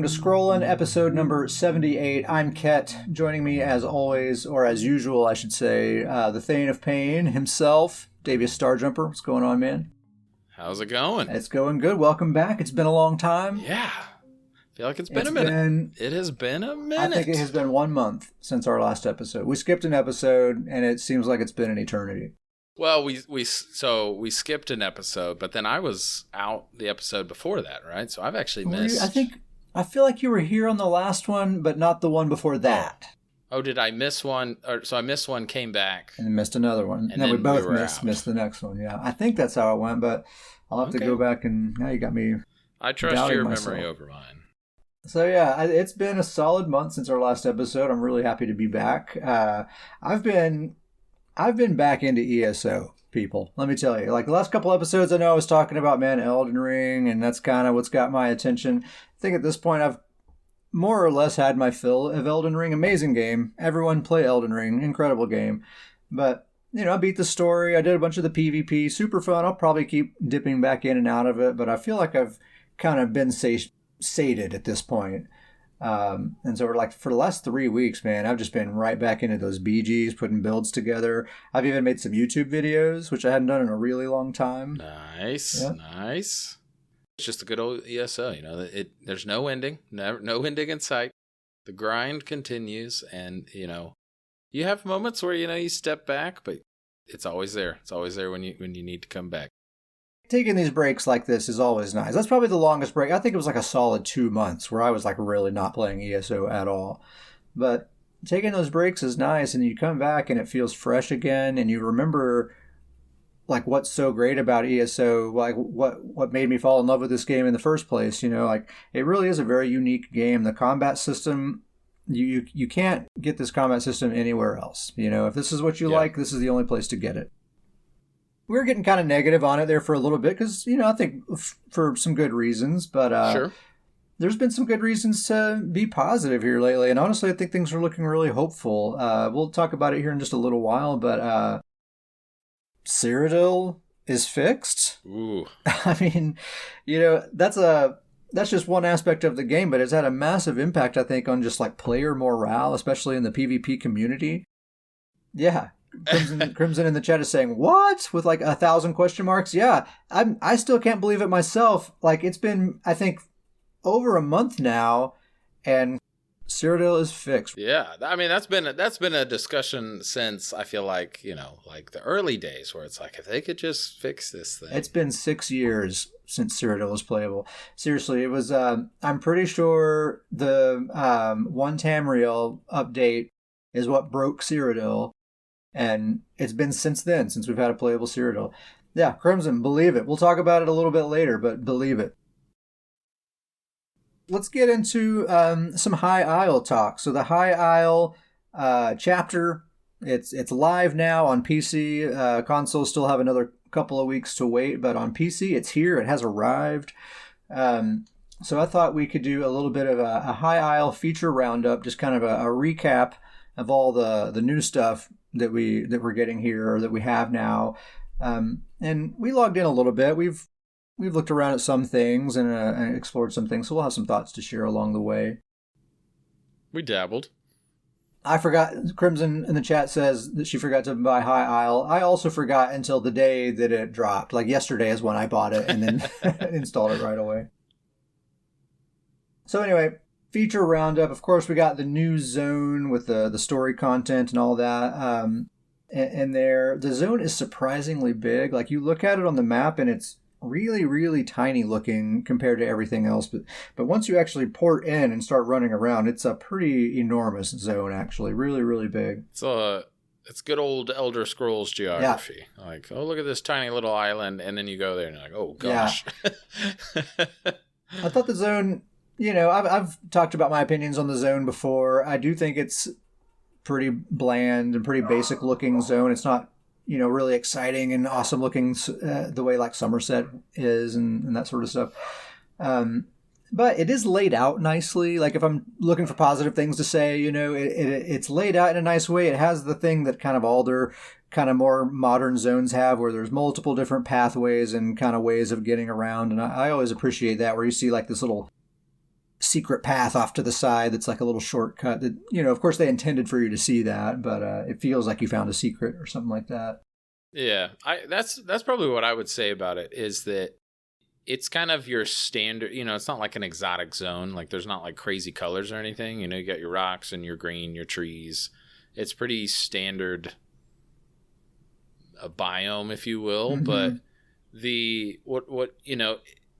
to Scrollin', episode number 78. I'm Ket. Joining me as always, or as usual, I should say, the Thane of Pain himself, Davius Starjumper. What's going on, man? How's it going? It's going good. Welcome back. It's been a long time. Yeah. I feel like it's been a minute. It has been a minute. I think it has been 1 month since our last episode. We skipped an episode, and it seems like it's been an eternity. Well, we skipped an episode, but then I was out the episode before that, right? So I've actually missed. I feel like you were here on the last one, but not the one before that. Oh, did I miss one? So I missed one, came back, and missed another one. And then we both missed the next one. Yeah, I think that's how it went, but I'll have to go back and now you got me. I trust your memory over mine. So yeah, it's been a solid month since our last episode. I'm really happy to be back. I've been back into ESO, people. Let me tell you. Like the last couple episodes, I know I was talking about, Elden Ring, and that's kind of what's got my attention. I think at this point, I've more or less had my fill of Elden Ring. Amazing game. Everyone play Elden Ring. Incredible game. But, I beat the story. I did a bunch of the PvP. Super fun. I'll probably keep dipping back in and out of it, but I feel like I've kind of been sated at this point. And so for the last 3 weeks, man, I've just been right back into those BGs, putting builds together. I've even made some YouTube videos, which I hadn't done in a really long time. Nice. It's just a good old ESO, there's no ending, no ending in sight. The grind continues, and, you have moments where, you step back, but it's always there. It's always there when you need to come back. Taking these breaks like this is always nice. That's probably the longest break. I think it was like a solid 2 months where I was like really not playing ESO at all. But taking those breaks is nice, and you come back and it feels fresh again, and you remember like what's so great about ESO, like what made me fall in love with this game in the first place. Like it really is a very unique game. The combat system, you can't get this combat system anywhere else. If this is what you like, this is the only place to get it. We were getting kind of negative on it there for a little bit because, I think for some good reasons, but sure. There's been some good reasons to be positive here lately. And honestly, I think things are looking really hopeful. We'll talk about it here in just a little while, but Cyrodiil is fixed. Ooh. I mean, that's just one aspect of the game, but it's had a massive impact, I think, on just like player morale, especially in the PvP community. Yeah. Crimson in the chat is saying, what? With like 1,000 question marks? Yeah, I still can't believe it myself. Like it's been, I think, over a month now, and Cyrodiil is fixed. Yeah, I mean that's been a discussion since I feel like like the early days where it's like if they could just fix this thing. It's been 6 years since Cyrodiil was playable. Seriously, it was. I'm pretty sure the one Tamriel update is what broke Cyrodiil. And it's been since then, since we've had a playable Cyrodiil. Yeah, Crimson, believe it. We'll talk about it a little bit later, but believe it. Let's get into some High Isle talk. So the High Isle chapter, it's live now on PC. Consoles still have another couple of weeks to wait, but on PC, it's here. It has arrived. So I thought we could do a little bit of a High Isle feature roundup, just kind of a recap of all the new stuff that we're getting here, or that we have now, and we logged in a little bit. We've looked around at some things and explored some things, so we'll have some thoughts to share along the way. We dabbled. I forgot. Crimson in the chat says that she forgot to buy High Isle. I also forgot until the day that it dropped. Like yesterday is when I bought it and then installed it right away. So anyway, feature roundup. Of course, we got the new zone with the story content and all that. And there, the zone is surprisingly big. Like you look at it on the map, and it's really, really tiny looking compared to everything else. But once you actually port in and start running around, it's a pretty enormous zone. Actually, really, really big. It's good old Elder Scrolls geography. Yeah. Like, oh, look at this tiny little island, and then you go there and you're like, oh gosh. Yeah. I thought the zone. I've talked about my opinions on the zone before. I do think it's pretty bland and pretty basic looking zone. It's not, really exciting and awesome looking the way like Somerset is and that sort of stuff. But it is laid out nicely. Like if I'm looking for positive things to say, it's laid out in a nice way. It has the thing that kind of all their kind of more modern zones have, where there's multiple different pathways and kind of ways of getting around. And I always appreciate that, where you see like this little secret path off to the side that's like a little shortcut that, of course they intended for you to see that, but it feels like you found a secret or something like that. Yeah, that's probably what I would say about it, is that it's kind of your standard, it's not like an exotic zone. Like there's not like crazy colors or anything. You got your rocks and your green, your trees. It's pretty standard, a biome, if you will. Mm-hmm. But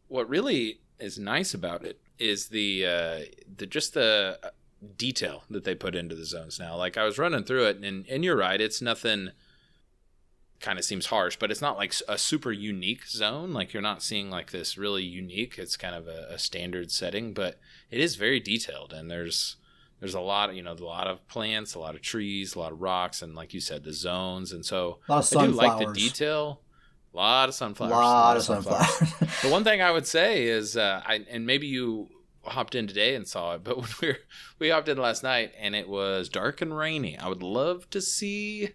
what really is nice about it is the detail that they put into the zones now. Like I was running through it, and you're right, it's nothing. Kind of seems harsh, but it's not like a super unique zone. Like you're not seeing like this really unique. It's kind of a standard setting, but it is very detailed, and there's a lot of, a lot of plants, a lot of trees, a lot of rocks, and like you said, the zones. And so I do like the detail. A lot of sunflowers. The one thing I would say is, and maybe you hopped in today and saw it, but when we hopped in last night and it was dark and rainy. I would love to see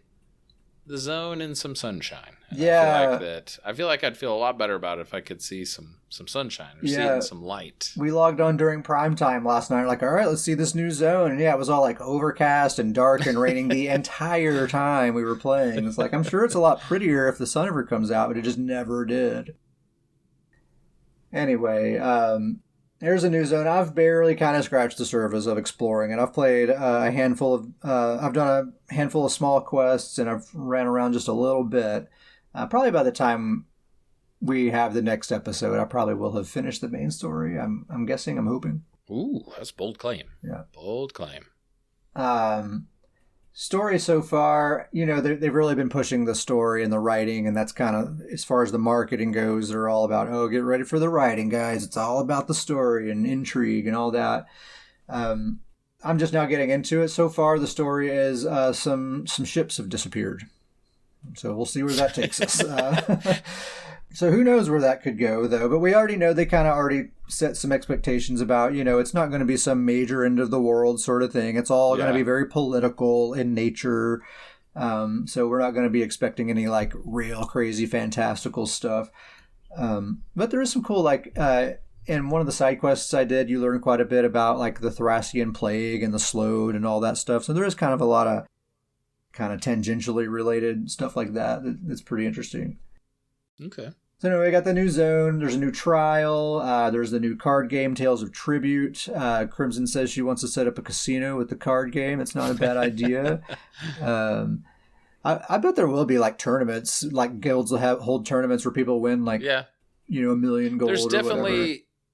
the zone in some sunshine. And yeah, I feel like I'd feel a lot better about it if I could see some sunshine or see it in some light. We logged on during prime time last night, like, all right, let's see this new zone. And yeah, it was all like overcast and dark and raining the entire time we were playing. It's like, I'm sure it's a lot prettier if the sun ever comes out, but it just never did. Anyway, there's a new zone. I've barely kind of scratched the surface of exploring it. I've played I've done a handful of small quests, and I've ran around just a little bit. Probably by the time we have the next episode, I probably will have finished the main story. I'm guessing, I'm hoping. Ooh, that's a bold claim. Yeah. Bold claim. Story so far, they've really been pushing the story and the writing, and that's kind of, as far as the marketing goes, they're all about, get ready for the writing, guys. It's all about the story and intrigue and all that. I'm just now getting into it. So far, the story is some ships have disappeared. So we'll see where that takes us. So who knows where that could go, though. But we already know they kind of already set some expectations about, it's not going to be some major end of the world sort of thing. It's all going to be very political in nature. So we're not going to be expecting any like real crazy fantastical stuff. But there is some cool, like, in one of the side quests I did, you learn quite a bit about like the Thracian plague and the Slode and all that stuff. So there is kind of a lot of kind of tangentially related stuff like that that's pretty interesting. Okay. So anyway, we got the new zone. There's a new trial. There's the new card game, Tales of Tribute. Crimson says she wants to set up a casino with the card game. It's not a bad idea. I bet there will be like tournaments, like guilds will hold tournaments where people win like, $1 million gold.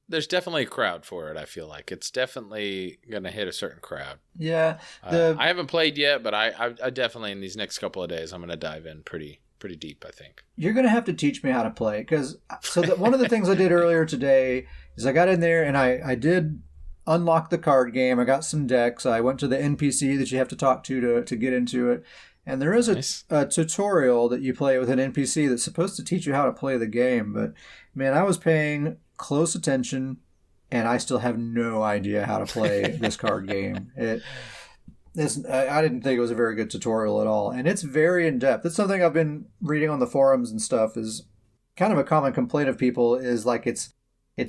There's definitely a crowd for it. I feel like it's definitely going to hit a certain crowd. Yeah. I haven't played yet, but I definitely in these next couple of days, I'm going to dive in pretty deep, I think. You're going to have to teach me how to play, because one of the things I did earlier today is I got in there and I did unlock the card game. I got some decks. I went to the NPC that you have to talk to get into it. And there is a tutorial that you play with an NPC that's supposed to teach you how to play the game. But man, I was paying close attention and I still have no idea how to play this card game. I didn't think it was a very good tutorial at all. And it's very in-depth. It's something I've been reading on the forums and stuff, is kind of a common complaint of people is like it's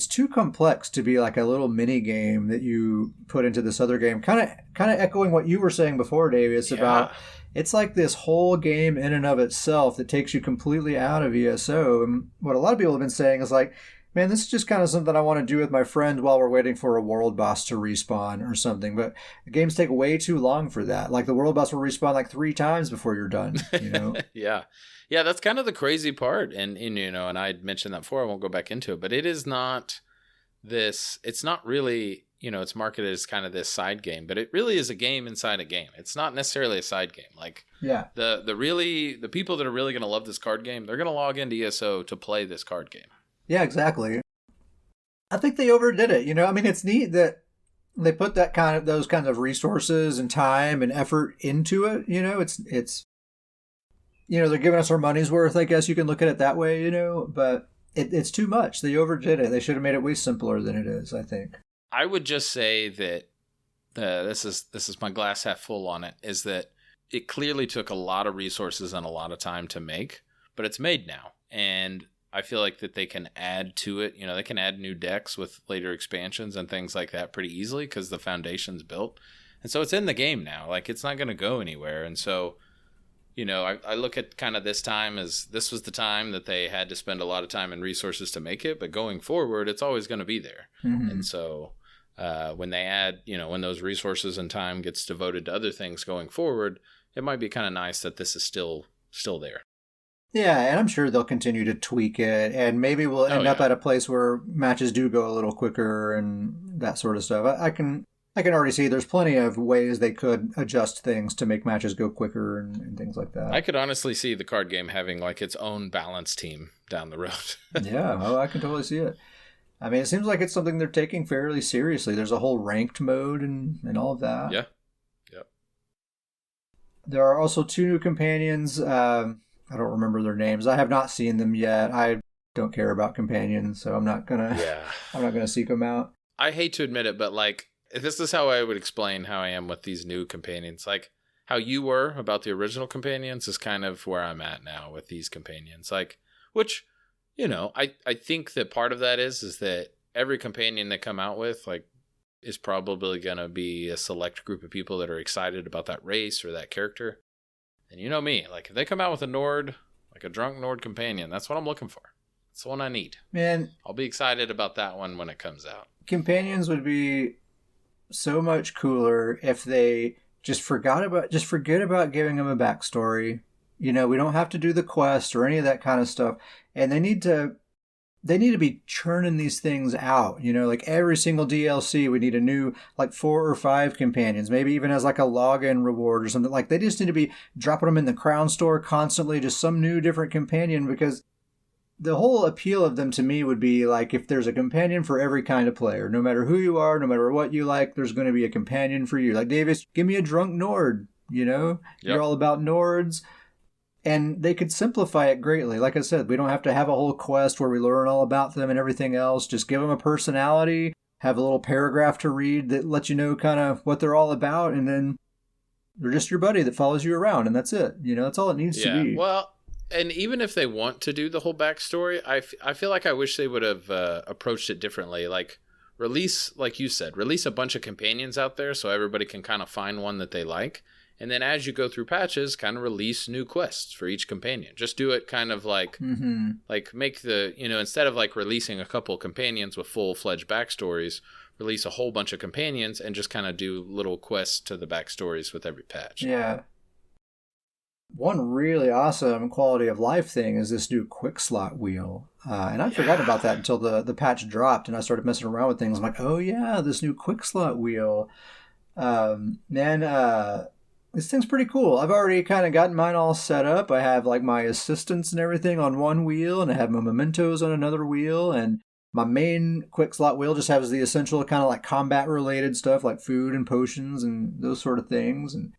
too complex to be like a little mini game that you put into this other game. Kind of echoing what you were saying before, Davies, about it's like this whole game in and of itself that takes you completely out of ESO. And what a lot of people have been saying is like, man, this is just kind of something I want to do with my friend while we're waiting for a world boss to respawn or something. But the games take way too long for that. Like the world boss will respawn like 3 times before you're done, Yeah, that's kind of the crazy part. And and I mentioned that before, I won't go back into it, but it is not this, it's not really, it's marketed as kind of this side game, but it really is a game inside a game. It's not necessarily a side game. Like the people that are really going to love this card game, they're going to log into ESO to play this card game. Yeah, exactly. I think they overdid it. I mean, it's neat that they put those kinds of resources and time and effort into it. It's they're giving us our money's worth. I guess you can look at it that way. But it's too much. They overdid it. They should have made it way simpler than it is, I think. I would just say that this is my glass half full on it. Is that it clearly took a lot of resources and a lot of time to make, but it's made now, and I feel like that they can add to it. They can add new decks with later expansions and things like that pretty easily because the foundation's built. And so it's in the game now. Like, it's not going to go anywhere. And so, I look at kind of this time as this was the time that they had to spend a lot of time and resources to make it. But going forward, it's always going to be there. Mm-hmm. And so when they add, when those resources and time gets devoted to other things going forward, it might be kind of nice that this is still there. Yeah, and I'm sure they'll continue to tweak it, and maybe we'll end up at a place where matches do go a little quicker and that sort of stuff. I can already see there's plenty of ways they could adjust things to make matches go quicker and things like that. I could honestly see the card game having like its own balance team down the road. Yeah, I can totally see it. I mean, it seems like it's something they're taking fairly seriously. There's a whole ranked mode and all of that. Yeah. Yep. There are also 2 new companions. I don't remember their names. I have not seen them yet. I don't care about companions, so I'm not gonna seek them out. I hate to admit it, but like, this is how I would explain how I am with these new companions. Like, how you were about the original companions is kind of where I'm at now with these companions. Like, which, I think that part of that is that every companion they come out with, like, is probably gonna be a select group of people that are excited about that race or that character. And you know me, like, if they come out with a Nord, like a drunk Nord companion, that's what I'm looking for. That's the one I need. Man, I'll be excited about that one when it comes out. Companions would be so much cooler if they just forget about giving them a backstory. We don't have to do the quest or any of that kind of stuff. And they need to be churning these things out. Like every single DLC, we need a new, like 4 or 5 companions, maybe even as like a login reward or something. Like, they just need to be dropping them in the crown store constantly, just some new different companion, because the whole appeal of them to me would be like, if there's a companion for every kind of player, no matter who you are, no matter what you like, there's going to be a companion for you. Like, Davis, give me a drunk Nord, Yep. You're all about Nords. And they could simplify it greatly. Like I said, we don't have to have a whole quest where we learn all about them and everything else. Just give them a personality, have a little paragraph to read that lets you know kind of what they're all about, and then they're just your buddy that follows you around, and that's it. That's all it needs to be. Well, and even if they want to do the whole backstory, I feel like I wish they would have approached it differently. Like, like you said, release a bunch of companions out there so everybody can kind of find one that they like. And then as you go through patches, kind of release new quests for each companion. Just do it kind of like, like make the, instead of like releasing a couple companions with full-fledged backstories, release a whole bunch of companions and just kind of do little quests to the backstories with every patch. Yeah. One really awesome quality of life thing is this new quick slot wheel. And I forgot about that until the patch dropped and I started messing around with things. I'm like, oh yeah, this new quick slot wheel. This thing's pretty cool. I've already kind of gotten mine all set up. I have like my assistants and everything on one wheel, and I have my mementos on another wheel, and my main quick slot wheel just has the essential kind of like combat related stuff like food and potions and those sort of things. And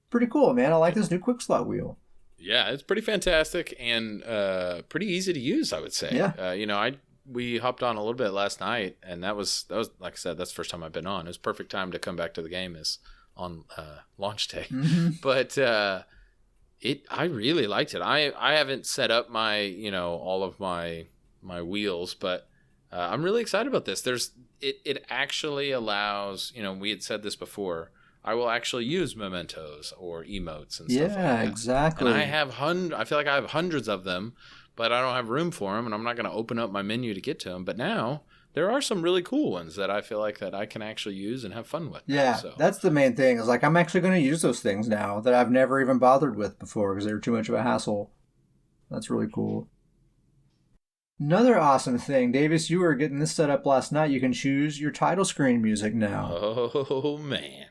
pretty cool, man. I like this new quick slot wheel. Yeah, it's pretty fantastic and pretty easy to use, I would say. Yeah. We hopped on a little bit last night, and that was like I said, that's the first time I've been on. It was perfect time to come back to the game on launch day. But I really liked it. I haven't set up my all of my wheels, but I'm really excited about this. It actually allows, we had said this before, I will actually use mementos or emotes and stuff like that. Yeah, exactly. And I feel like I have hundreds of them, but I don't have room for them, and I'm not going to open up my menu to get to them. But now there are some really cool ones that I feel like that I can actually use and have fun with. Yeah, so that's the main thing. Is like I'm actually going to use those things now that I've never even bothered with before because they were too much of a hassle. That's really cool. Another awesome thing, Davis, you were getting this set up last night. You can choose your title screen music now. Oh man,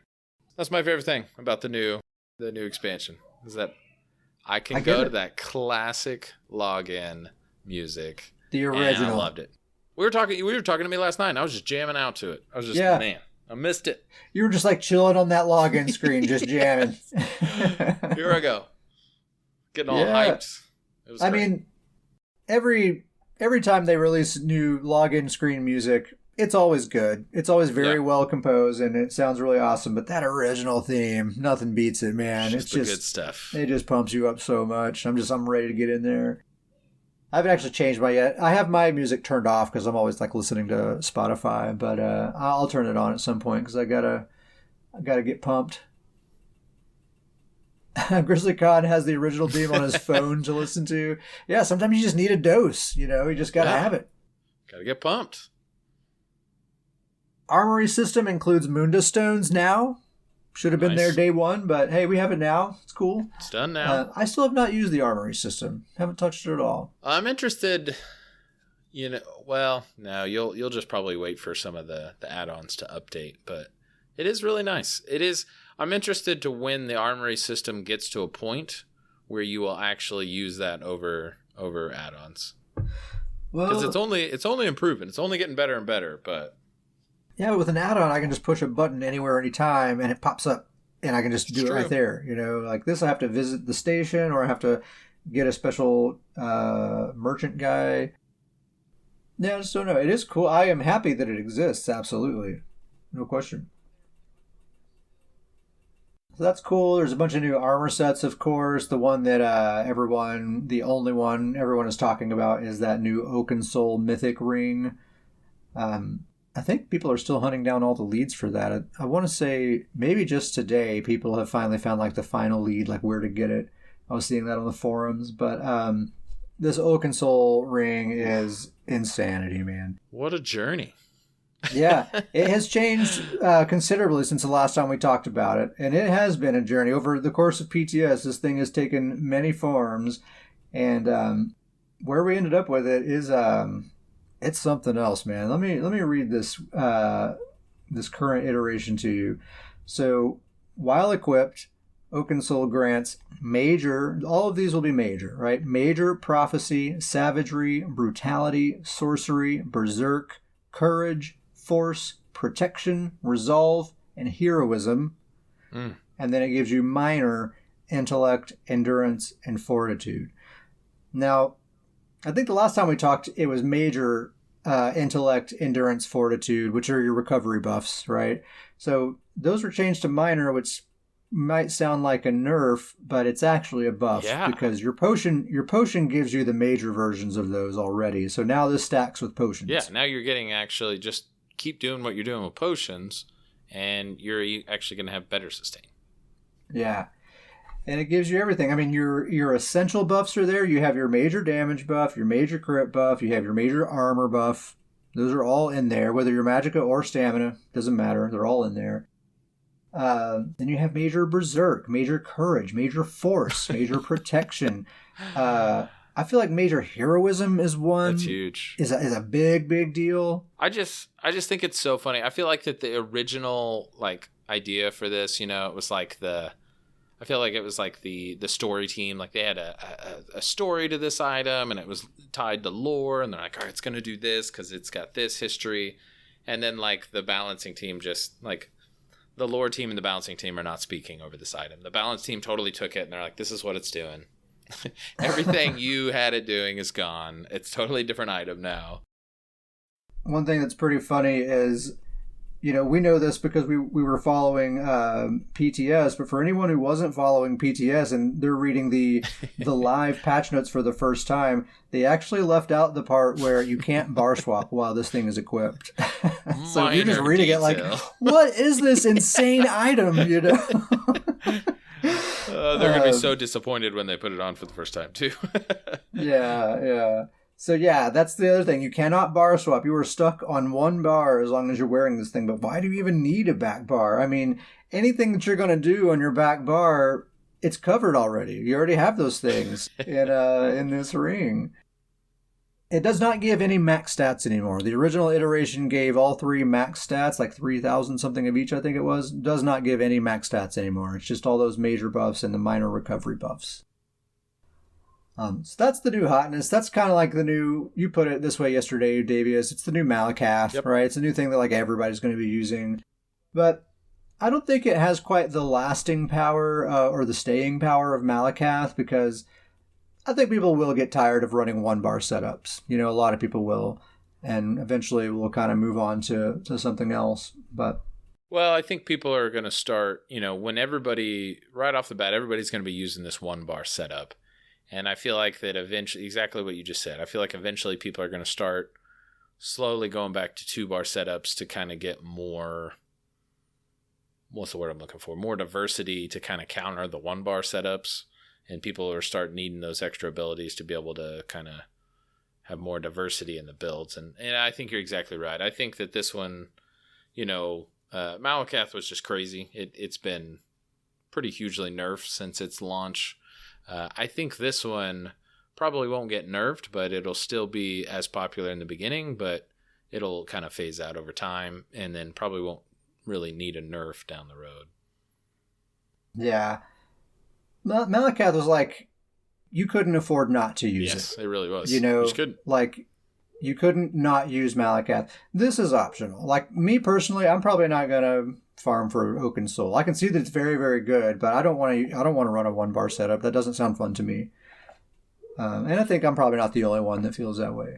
that's my favorite thing about the new expansion is that I can go to that classic login music. The original. And I loved it. We were talking to me last night, and I was just jamming out to it. I was just, man, I missed it. You were just like chilling on that login screen, just jamming. Here I go. Getting all hyped. It was great. Mean, every time they release new login screen music, it's always good. It's always very well composed, and it sounds really awesome. But that original theme, nothing beats it, man. It's just good stuff. It just pumps you up so much. I'm ready to get in there. I haven't actually changed mine yet. I have my music turned off because I'm always like listening to Spotify, but I'll turn it on at some point because I gotta get pumped. Grizzly Khan has the original theme on his phone to listen to. Yeah, sometimes you just need a dose. You know, you just gotta have it. Gotta get pumped. Armory system includes Munda stones now. Should have been there day one, but hey, we have it now. It's cool. It's done now. I still have not used the armory system. Haven't touched it at all. I'm interested. Well, no, you'll just probably wait for some of the add-ons to update, but it is really nice. It is. I'm interested to when the armory system gets to a point where you will actually use that over add-ons. Well, because it's only improving. It's only getting better and better, but. Yeah, but with an add-on, I can just push a button anywhere, anytime, and it pops up, and I can just do it right there. You know, like this, I have to visit the station, or I have to get a special merchant guy. Yeah, I just don't know. It is cool. I am happy that it exists. Absolutely, no question. So that's cool. There's a bunch of new armor sets, of course. The one that the only one everyone is talking about is that new Oaken Soul Mythic Ring. I think people are still hunting down all the leads for that. I want to say maybe just today people have finally found like the final lead, like where to get it. I was seeing that on the forums, but this Oaken Soul ring is insanity, man. What a journey. Yeah, it has changed considerably since the last time we talked about it, and it has been a journey. Over the course of PTS, this thing has taken many forms, and where we ended up with it is it's something else, man. Let me read this this current iteration to you. So, while equipped, Oaken Soul grants major, all of these will be major, right? Major prophecy, savagery, brutality, sorcery, berserk, courage, force, protection, resolve, and heroism. And then it gives you minor intellect, endurance, and fortitude. Now, I think the last time we talked, it was major intellect, endurance, fortitude, which are your recovery buffs, right? So those were changed to minor, which might sound like a nerf, but it's actually a buff because your potion gives you the major versions of those already. So now this stacks with potions. Yeah, now you're getting actually just keep doing what you're doing with potions, and you're actually going to have better sustain. Yeah. And it gives you everything. I mean, your essential buffs are there. You have your major damage buff, your major crit buff, you have your major armor buff. Those are all in there, whether you're magicka or stamina. Doesn't matter. They're all in there. Then you have major berserk, major courage, major force, major protection. I feel like major heroism is one. That's huge. Is a big deal. I just think it's so funny. I feel like that the original like idea for this, it was like I feel like it was like the story team, like they had a story to this item and it was tied to lore and they're like, all right, it's going to do this because it's got this history. And then like the balancing team just like the lore team and the balancing team are not speaking over this item. The balance team totally took it and they're like, this is what it's doing. Everything you had it doing is gone. It's totally different item now. One thing that's pretty funny is, we know this because we were following PTS, but for anyone who wasn't following PTS and they're reading the live patch notes for the first time, they actually left out the part where you can't bar swap while this thing is equipped. So you're just reading it like, what is this insane item, They're going to be so disappointed when they put it on for the first time, too. Yeah. So yeah, that's the other thing. You cannot bar swap. You are stuck on one bar as long as you're wearing this thing. But why do you even need a back bar? I mean, anything that you're going to do on your back bar, it's covered already. You already have those things in this ring. It does not give any max stats anymore. The original iteration gave all three max stats, like 3,000 something of each, I think it was. Does not give any max stats anymore. It's just all those major buffs and the minor recovery buffs. So that's the new hotness. That's kind of like the new, you put it this way yesterday, Davius, it's the new Malakath, right? It's a new thing that like everybody's going to be using. But I don't think it has quite the lasting power or the staying power of Malakath because I think people will get tired of running one bar setups. A lot of people will. And eventually we'll kind of move on to something else. But well, I think people are going to start, when everybody, right off the bat, everybody's going to be using this one bar setup. And I feel like that eventually, exactly what you just said, I feel like eventually people are going to start slowly going back to 2-bar setups to kind of get more, what's the word I'm looking for? More diversity to kind of counter the 1-bar setups. And people are start needing those extra abilities to be able to kind of have more diversity in the builds. And I think you're exactly right. I think that this one, Malakath was just crazy. It's been pretty hugely nerfed since its launch. I think this one probably won't get nerfed, but it'll still be as popular in the beginning, but it'll kind of phase out over time and then probably won't really need a nerf down the road. Yeah. Malakath was like, you couldn't afford not to use it. Yes, it really was. You couldn't not use Malakath. This is optional. Like, me personally, I'm probably not going to farm for Oaken Soul. I can see that it's very, very good, but I don't want to run a 1-bar setup. That doesn't sound fun to me. And I think I'm probably not the only one that feels that way.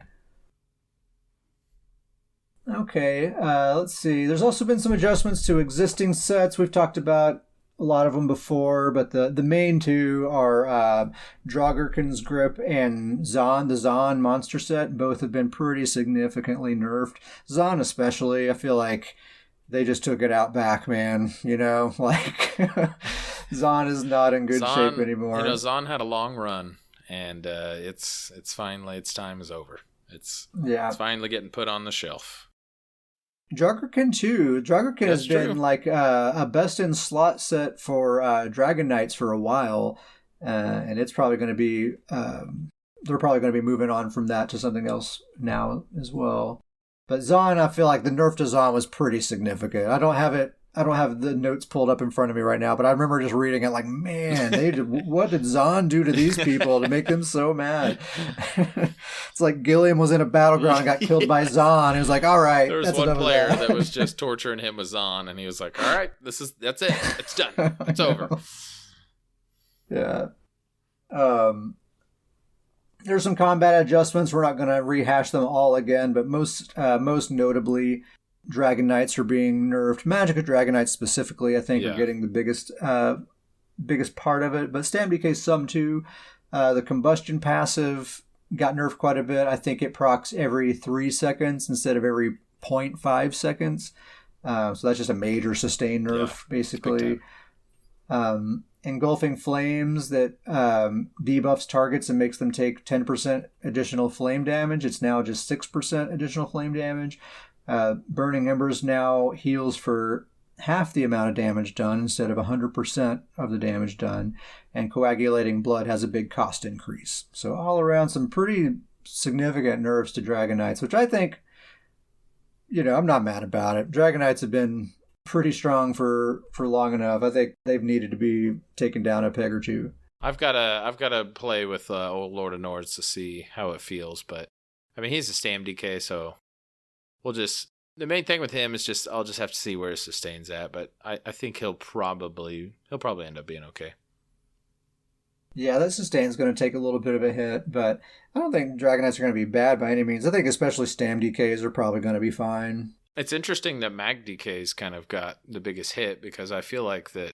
Okay, let's see. There's also been some adjustments to existing sets. We've talked about a lot of them before, but the main two are Draugr Grip and Zon. The Zon monster set both have been pretty significantly nerfed. Zon especially, I feel like they just took it out back, man. Like Zon is not in good shape anymore. Zon had a long run, and it's finally, its time is over. It's finally getting put on the shelf. Draugr too. Draugr has been like a best in slot set for Dragon Knights for a while, and it's probably going to be they're probably going to be moving on from that to something else now as well. But Zon, I feel like the nerf to Zon was pretty significant. I don't have the notes pulled up in front of me right now, but I remember just reading it like, man, what did Zon do to these people to make them so mad? It's like Gilliam was in a battleground and got killed by Zon. He was like, all right. There was one player that was just torturing him with Zon, and he was like, all right, that's it. It's done. It's over. Yeah. There's some combat adjustments. We're not going to rehash them all again, but most notably, Dragon Knights are being nerfed. Magicka Dragon Knights specifically, I think, are getting the biggest part of it. But Stam DK some too. The combustion passive got nerfed quite a bit. I think it procs every 3 seconds instead of every 0.5 seconds. So that's just a major sustain nerf, basically. Engulfing Flames that debuffs targets and makes them take 10% additional flame damage. It's now just 6% additional flame damage. Burning Embers now heals for half the amount of damage done instead of 100% of the damage done. And Coagulating Blood has a big cost increase. So all around, some pretty significant nerfs to Dragon Knights, which I think, I'm not mad about it. Dragon Knights have been pretty strong for long enough. I think they've needed to be taken down a peg or two. I've got to play with old Lord of Nords to see how it feels, but I mean, he's a Stam DK, so the main thing with him is just I'll just have to see where his sustain's at, but I think he'll probably end up being okay. Yeah, that sustain's going to take a little bit of a hit, but I don't think Dragon Knights are going to be bad by any means. I think especially Stam DKs are probably going to be fine. It's interesting that Mag DKs kind of got the biggest hit because I feel like that,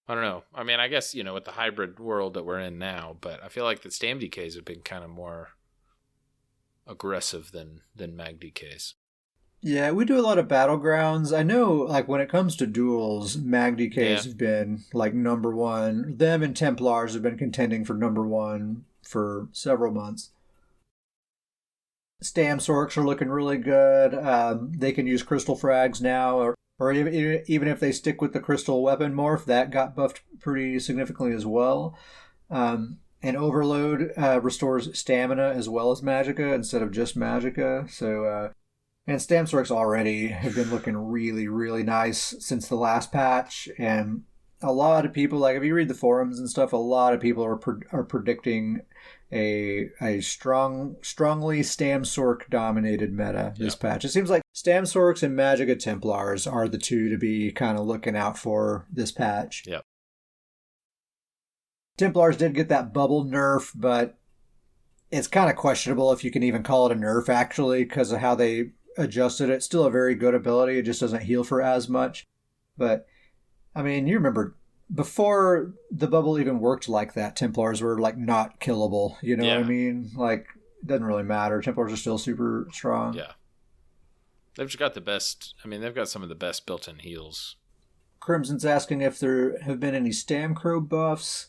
I don't know. I mean, I guess, with the hybrid world that we're in now, but I feel like the Stam DKs have been kind of more aggressive than Mag DKs. Yeah, we do a lot of Battlegrounds. I know, like, when it comes to duels, Mag DKs have been, like, number one. Them and Templars have been contending for number one for several months. Stam Sorks are looking really good. They can use Crystal Frags now, or even if they stick with the Crystal Weapon Morph, that got buffed pretty significantly as well. And Overload restores stamina as well as Magicka instead of just Magicka. So, and Stam Sorks already have been looking really, really nice since the last patch. And a lot of people, like if you read the forums and stuff, a lot of people are predicting a strongly Stam Sork dominated meta this patch. It seems like Stam Sorks and Magicka Templars are the two to be kind of looking out for this patch. Yep. Templars did get that bubble nerf, but it's kind of questionable if you can even call it a nerf actually because of how they adjusted it. Still a very good ability. It just doesn't heal for as much. But I mean, you remember before the bubble even worked like that, Templars were like not killable. You know what I mean? Like, it doesn't really matter. Templars are still super strong. Yeah. They've just got the best. I mean, they've got some of the best built-in heals. Crimson's asking if there have been any Stamcrow buffs.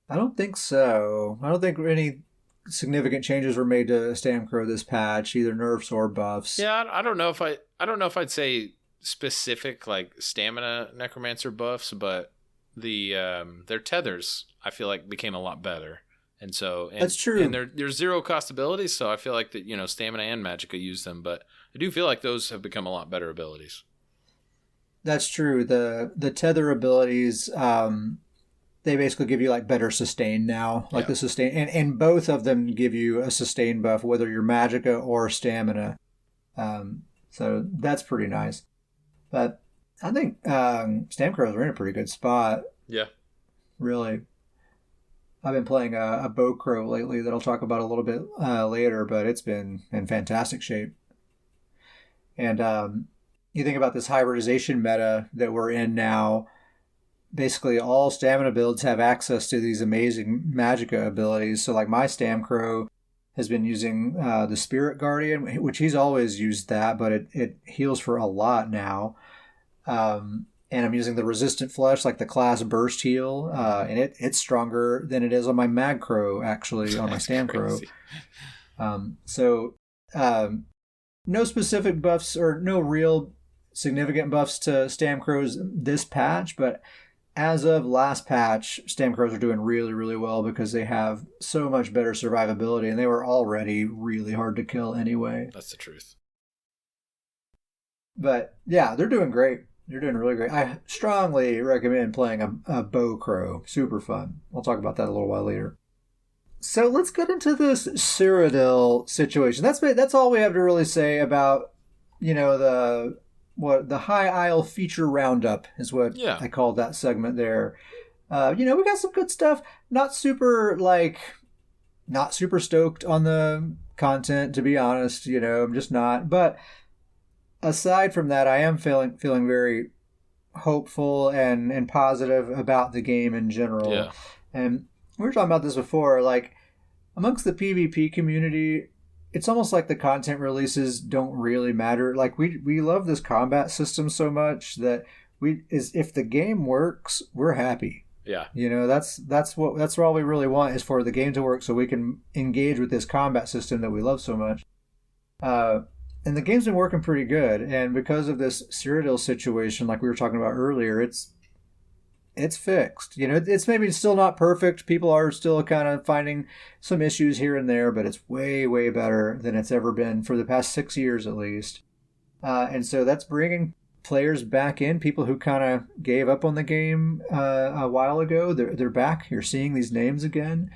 I don't think so. I don't think any significant changes were made to Stamcrow this patch, either nerfs or buffs. Yeah, I don't know if I'd say specific like stamina necromancer buffs, but their tethers I feel like became a lot better. And so that's true. And they're zero cost abilities, so I feel like that, stamina and Magicka use them, but I do feel like those have become a lot better abilities. That's true. The tether abilities, they basically give you like better sustain now. Like the sustain, and both of them give you a sustain buff, whether you're Magicka or stamina. So that's pretty nice. But I think Stamcrows are in a pretty good spot. Yeah. Really. I've been playing a BowCro lately that I'll talk about a little bit later, but it's been in fantastic shape. And you think about this hybridization meta that we're in now, basically all stamina builds have access to these amazing Magicka abilities. So like my Stamcrow has been using the Spirit Guardian, which he's always used that, but it heals for a lot now. And I'm using the Resistant Flesh, like the class burst heal, and it's stronger than it is on my Magcrow, actually, on my Stamcrow. No specific buffs or no real significant buffs to Stamcrows this patch, but as of last patch, Stamcrows are doing really, really well because they have so much better survivability, and they were already really hard to kill anyway. That's the truth. But yeah, they're doing great. They're doing really great. I strongly recommend playing a BowCro. Super fun. I'll talk about that a little while later. So let's get into this Cyrodiil situation. That's all we have to really say about, the High Isle feature roundup is what I called that segment there. We got some good stuff. Not super stoked on the content, to be honest. I'm just not. But aside from that, I am feeling very hopeful and positive about the game in general. Yeah. And we were talking about this before, like amongst the PvP community, it's almost like the content releases don't really matter. Like we love this combat system so much that if the game works, we're happy. Yeah. That's all we really want is for the game to work so we can engage with this combat system that we love so much. And the game's been working pretty good, and because of this Cyrodiil situation, like we were talking about earlier, it's fixed. It's maybe still not perfect. People are still kind of finding some issues here and there, but it's way, way better than it's ever been for the past 6 years at least. And so that's bringing players back in, people who kind of gave up on the game a while ago. They're back. You're seeing these names again.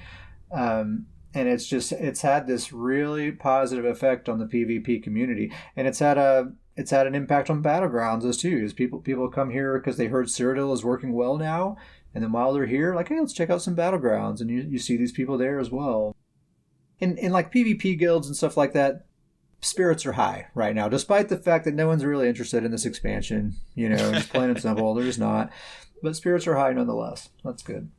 And it's had this really positive effect on the PvP community, and it's had an impact on Battlegrounds as too. As people come here because they heard Cyrodiil is working well now, and then while they're here, like, hey, let's check out some Battlegrounds, and you see these people there as well. In like PvP guilds and stuff like that, spirits are high right now, despite the fact that no one's really interested in this expansion. It's plain and simple. They're just not, but spirits are high nonetheless. That's good.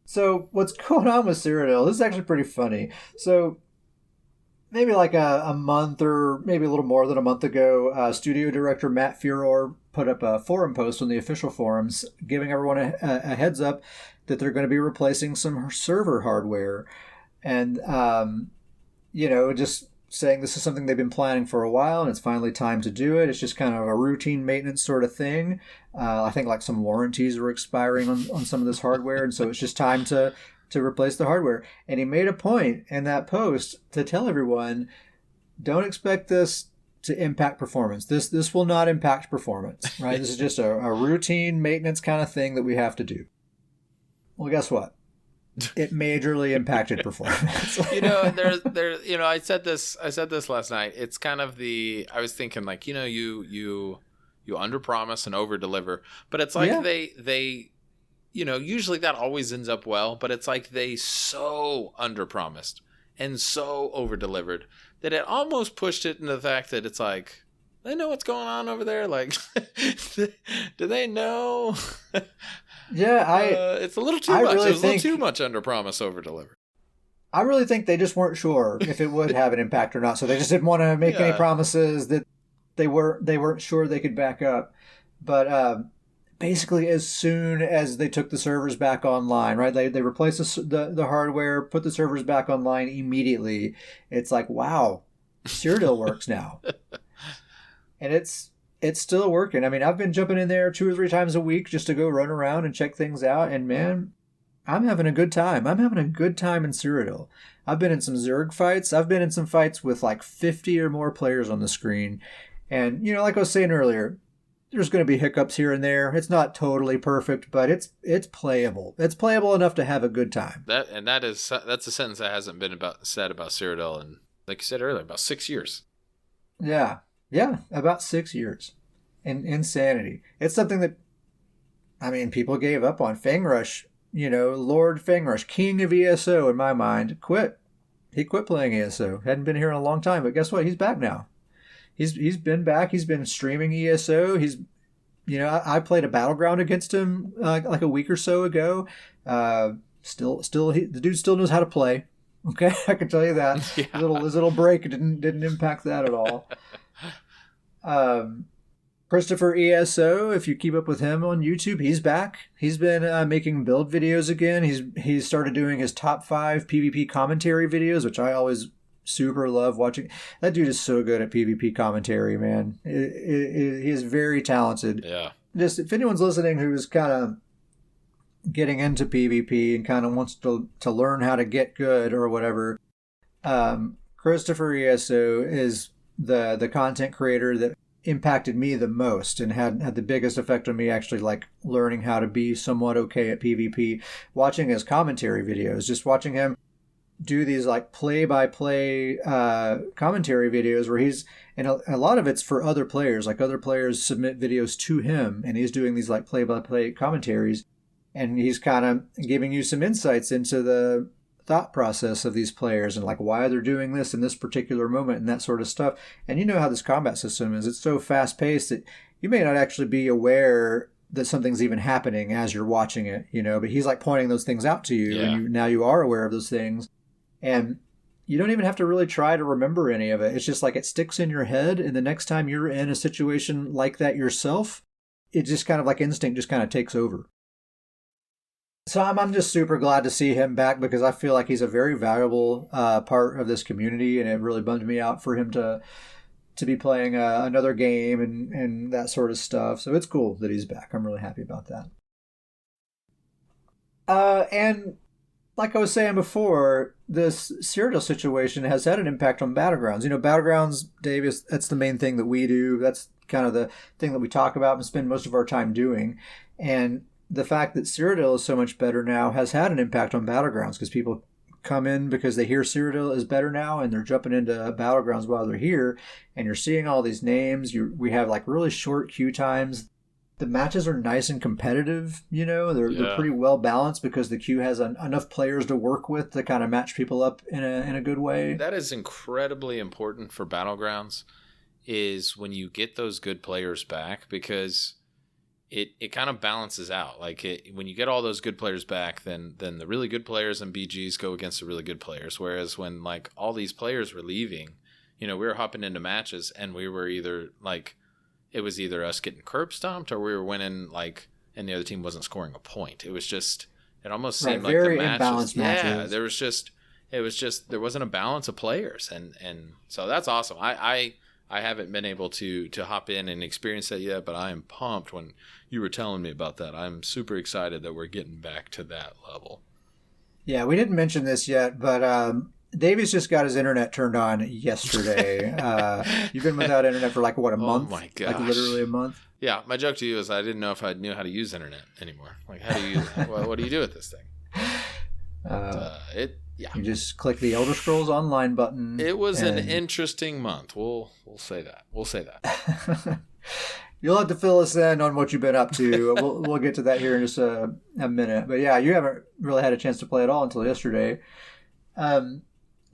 So what's going on with Cyrodiil? This is actually pretty funny. So maybe like a month or maybe a little more than a month ago, studio director Matt Furor put up a forum post on the official forums giving everyone a heads up that they're going to be replacing some server hardware. And, just saying this is something they've been planning for a while and it's finally time to do it. It's just kind of a routine maintenance sort of thing. I think like some warranties are expiring on some of this hardware, and so it's just time to replace the hardware. And he made a point in that post to tell everyone, don't expect this to impact performance. This will not impact performance, right? This is just a routine maintenance kind of thing that we have to do. Well, guess what? It majorly impacted performance. I said this last night. It's kind of I was thinking like, you underpromise and overdeliver, but it's like they usually that always ends up well, but it's like they so underpromised and so overdelivered that it almost pushed it into the fact that it's like, they know what's going on over there? Like, do they know? Yeah, it's a little too much. Really, it was a little too much under promise, over deliver. I really think they just weren't sure if it would have an impact or not, so they just didn't want to make any promises that they weren't sure they could back up. But basically, as soon as they took the servers back online, right? They replaced the hardware, put the servers back online immediately. It's like, wow, Cyrodiil works now, and it's still working. I mean, I've been jumping in there 2 or 3 times a week just to go run around and check things out, and man, I'm having a good time. I'm having a good time in Cyrodiil. I've been in some Zerg fights. I've been in some fights with like 50 or more players on the screen. And, like I was saying earlier, there's going to be hiccups here and there. It's not totally perfect, but it's playable. It's playable enough to have a good time. That's a sentence that hasn't been said about Cyrodiil in, like you said earlier, about 6 years. Yeah, about 6 years. Insanity. It's something that, I mean, people gave up on. Fangrush, Lord Fangrush, king of ESO in my mind, quit. He quit playing ESO. Hadn't been here in a long time, but guess what? He's back now. He's been back. He's been streaming ESO. I played a Battleground against him like a week or so ago. The dude still knows how to play. Okay, I can tell you that. Yeah. His little break didn't impact that at all. Christopher ESO, if you keep up with him on YouTube, he's back. He's been making build videos again. He's started doing his top 5 PvP commentary videos, which I always super love watching. That dude is so good at PvP commentary, man. He is very talented. Yeah. Just if anyone's listening who's kind of getting into PvP and kind of wants to learn how to get good or whatever, Christopher ESO is the content creator that impacted me the most and had the biggest effect on me, actually, like learning how to be somewhat okay at PvP. Watching his commentary videos, just watching him do these like play-by-play commentary videos where and a lot of it's for other players. Like other players submit videos to him and he's doing these like play-by-play commentaries, and he's kind of giving you some insights into the thought process of these players and like why they're doing this in this particular moment and that sort of stuff. And you know how this combat system is. It's so fast-paced that you may not actually be aware that something's even happening as you're watching it, but he's like pointing those things out to you, and now you are aware of those things. And you don't even have to really try to remember any of it. It's just like it sticks in your head, and the next time you're in a situation like that yourself, it just kind of like instinct just kind of takes over. So I'm just super glad to see him back, because I feel like he's a very valuable part of this community, and it really bummed me out for him to be playing another game and that sort of stuff. So it's cool that he's back. I'm really happy about that. And like I was saying before, this Cyrodiil situation has had an impact on Battlegrounds. Battlegrounds, Dave, that's the main thing that we do. That's kind of the thing that we talk about and spend most of our time doing. And the fact that Cyrodiil is so much better now has had an impact on Battlegrounds, because people come in because they hear Cyrodiil is better now, and they're jumping into Battlegrounds while they're here, and you're seeing all these names. We have like really short queue times. The matches are nice and competitive, they're pretty well balanced because the queue has enough players to work with to kind of match people up in a good way. That is incredibly important for Battlegrounds, is when you get those good players back, because it kind of balances out. Like when you get all those good players back, then the really good players and BGs go against the really good players. Whereas when like all these players were leaving, we were hopping into matches and we were either like, it was either us getting curb stomped or we were winning, like, and the other team wasn't scoring a point. It was just, it almost seemed like very the imbalanced matches. Yeah, there wasn't a balance of players, and so that's awesome. I haven't been able to hop in and experience that yet, but I am pumped when you were telling me about that. I'm super excited that we're getting back to that level. Yeah, we didn't mention this yet, but Davies just got his internet turned on yesterday. You've been without internet for like, what, a month? Oh my gosh. Like literally a month? Yeah, my joke to you is I didn't know if I knew how to use internet anymore. Like, how do you use it? What do you do with this thing? You just click the Elder Scrolls Online button. It was an interesting month. We'll say that. We'll say that. You'll have to fill us in on what you've been up to. We'll get to that here in just a minute. But yeah, you haven't really had a chance to play at all until yesterday.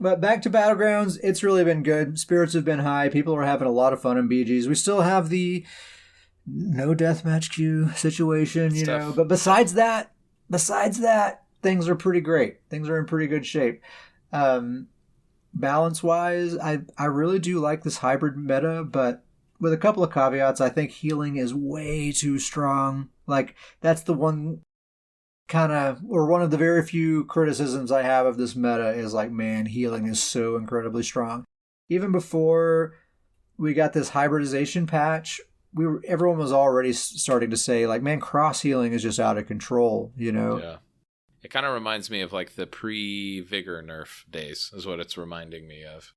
But back to Battlegrounds, it's really been good. Spirits have been high. People are having a lot of fun in BGs. We still have the no deathmatch queue situation, you know. But besides that, things are pretty great. Things are in pretty good shape. Balance-wise, I really do like this hybrid meta, but with a couple of caveats, I think healing is way too strong. Like, that's the one one of the very few criticisms I have of this meta is like, man, healing is so incredibly strong. Even before we got this hybridization patch, everyone was already starting to say, like, man, cross healing is just out of control, you know? Yeah. It kind of reminds me of like the pre-Vigor nerf days is what it's reminding me of.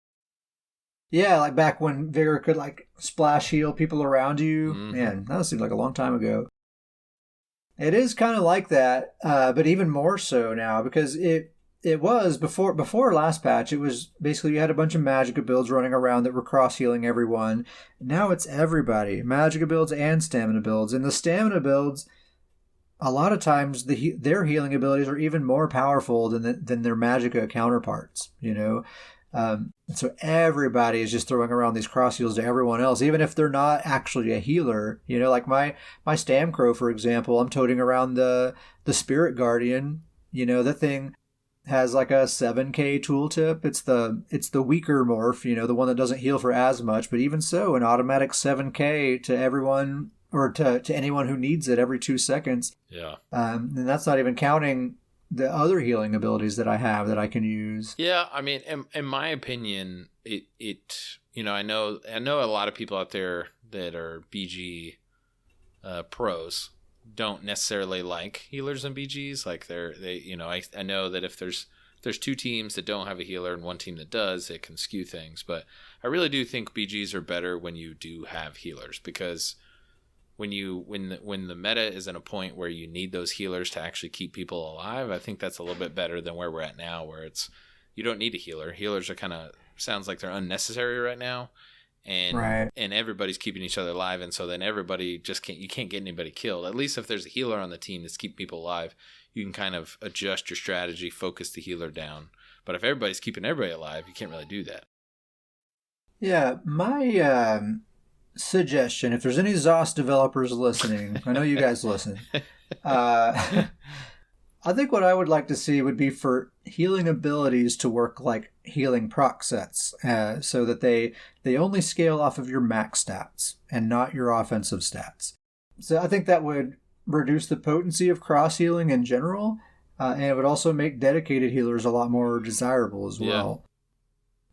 Yeah, like back when Vigor could like splash heal people around you. Mm-hmm. Man, that seemed like a long time ago. It is kind of like that, but even more so now because it was before last patch. It was basically you had a bunch of Magicka builds running around that were cross healing everyone. Now it's everybody, Magicka builds and stamina builds, and the stamina builds. A lot of times, their healing abilities are even more powerful than their Magicka counterparts, you know? So everybody is just throwing around these cross heals to everyone else, even if they're not actually a healer. You know, like my Stamcrow, for example, I'm toting around the Spirit Guardian. You know, that thing has like a 7k tooltip. It's the weaker morph, you know, the one that doesn't heal for as much, but even so, an automatic 7k to everyone... or to anyone who needs it every 2 seconds. Yeah. And that's not even counting the other healing abilities that I have that I can use. Yeah, I mean, in my opinion, it you know, I know a lot of people out there that are BG pros don't necessarily like healers in BGs. Like they you know, I know that if there's two teams that don't have a healer and one team that does, it can skew things. But I really do think BGs are better when you do have healers, because when the meta is in a point where you need those healers to actually keep people alive, I think that's a little bit better than where we're at now, where it's you don't need a healer. Healers are kind of sounds like they're unnecessary right now, and everybody's keeping each other alive, and so then everybody just you can't get anybody killed. At least if there's a healer on the team that's keeping people alive, you can kind of adjust your strategy, focus the healer down. But if everybody's keeping everybody alive, you can't really do that. Yeah, my suggestion, if there's any ZOS developers listening, I know you guys listen, I think what I would like to see would be for healing abilities to work like healing proc sets, so that they only scale off of your max stats and not your offensive stats. So I think that would reduce the potency of cross healing in general, and it would also make dedicated healers a lot more desirable as well.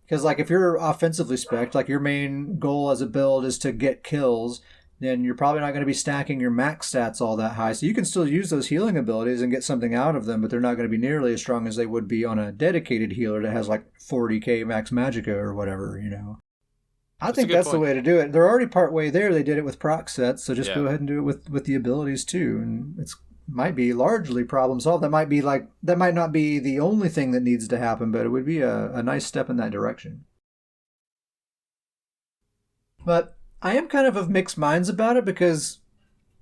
Because, like, if you're offensively spec'd, like, your main goal as a build is to get kills, then you're probably not going to be stacking your max stats all that high. So you can still use those healing abilities and get something out of them, but they're not going to be nearly as strong as they would be on a dedicated healer that has, like, 40k max Magicka or whatever, you know. I think that's the way to do it. They're already part way there. They did it with proc sets, so just go ahead and do it with the abilities, too. And it's might be largely problem solved. That might not be the only thing that needs to happen, but it would be a nice step in that direction. But I am kind of mixed minds about it, because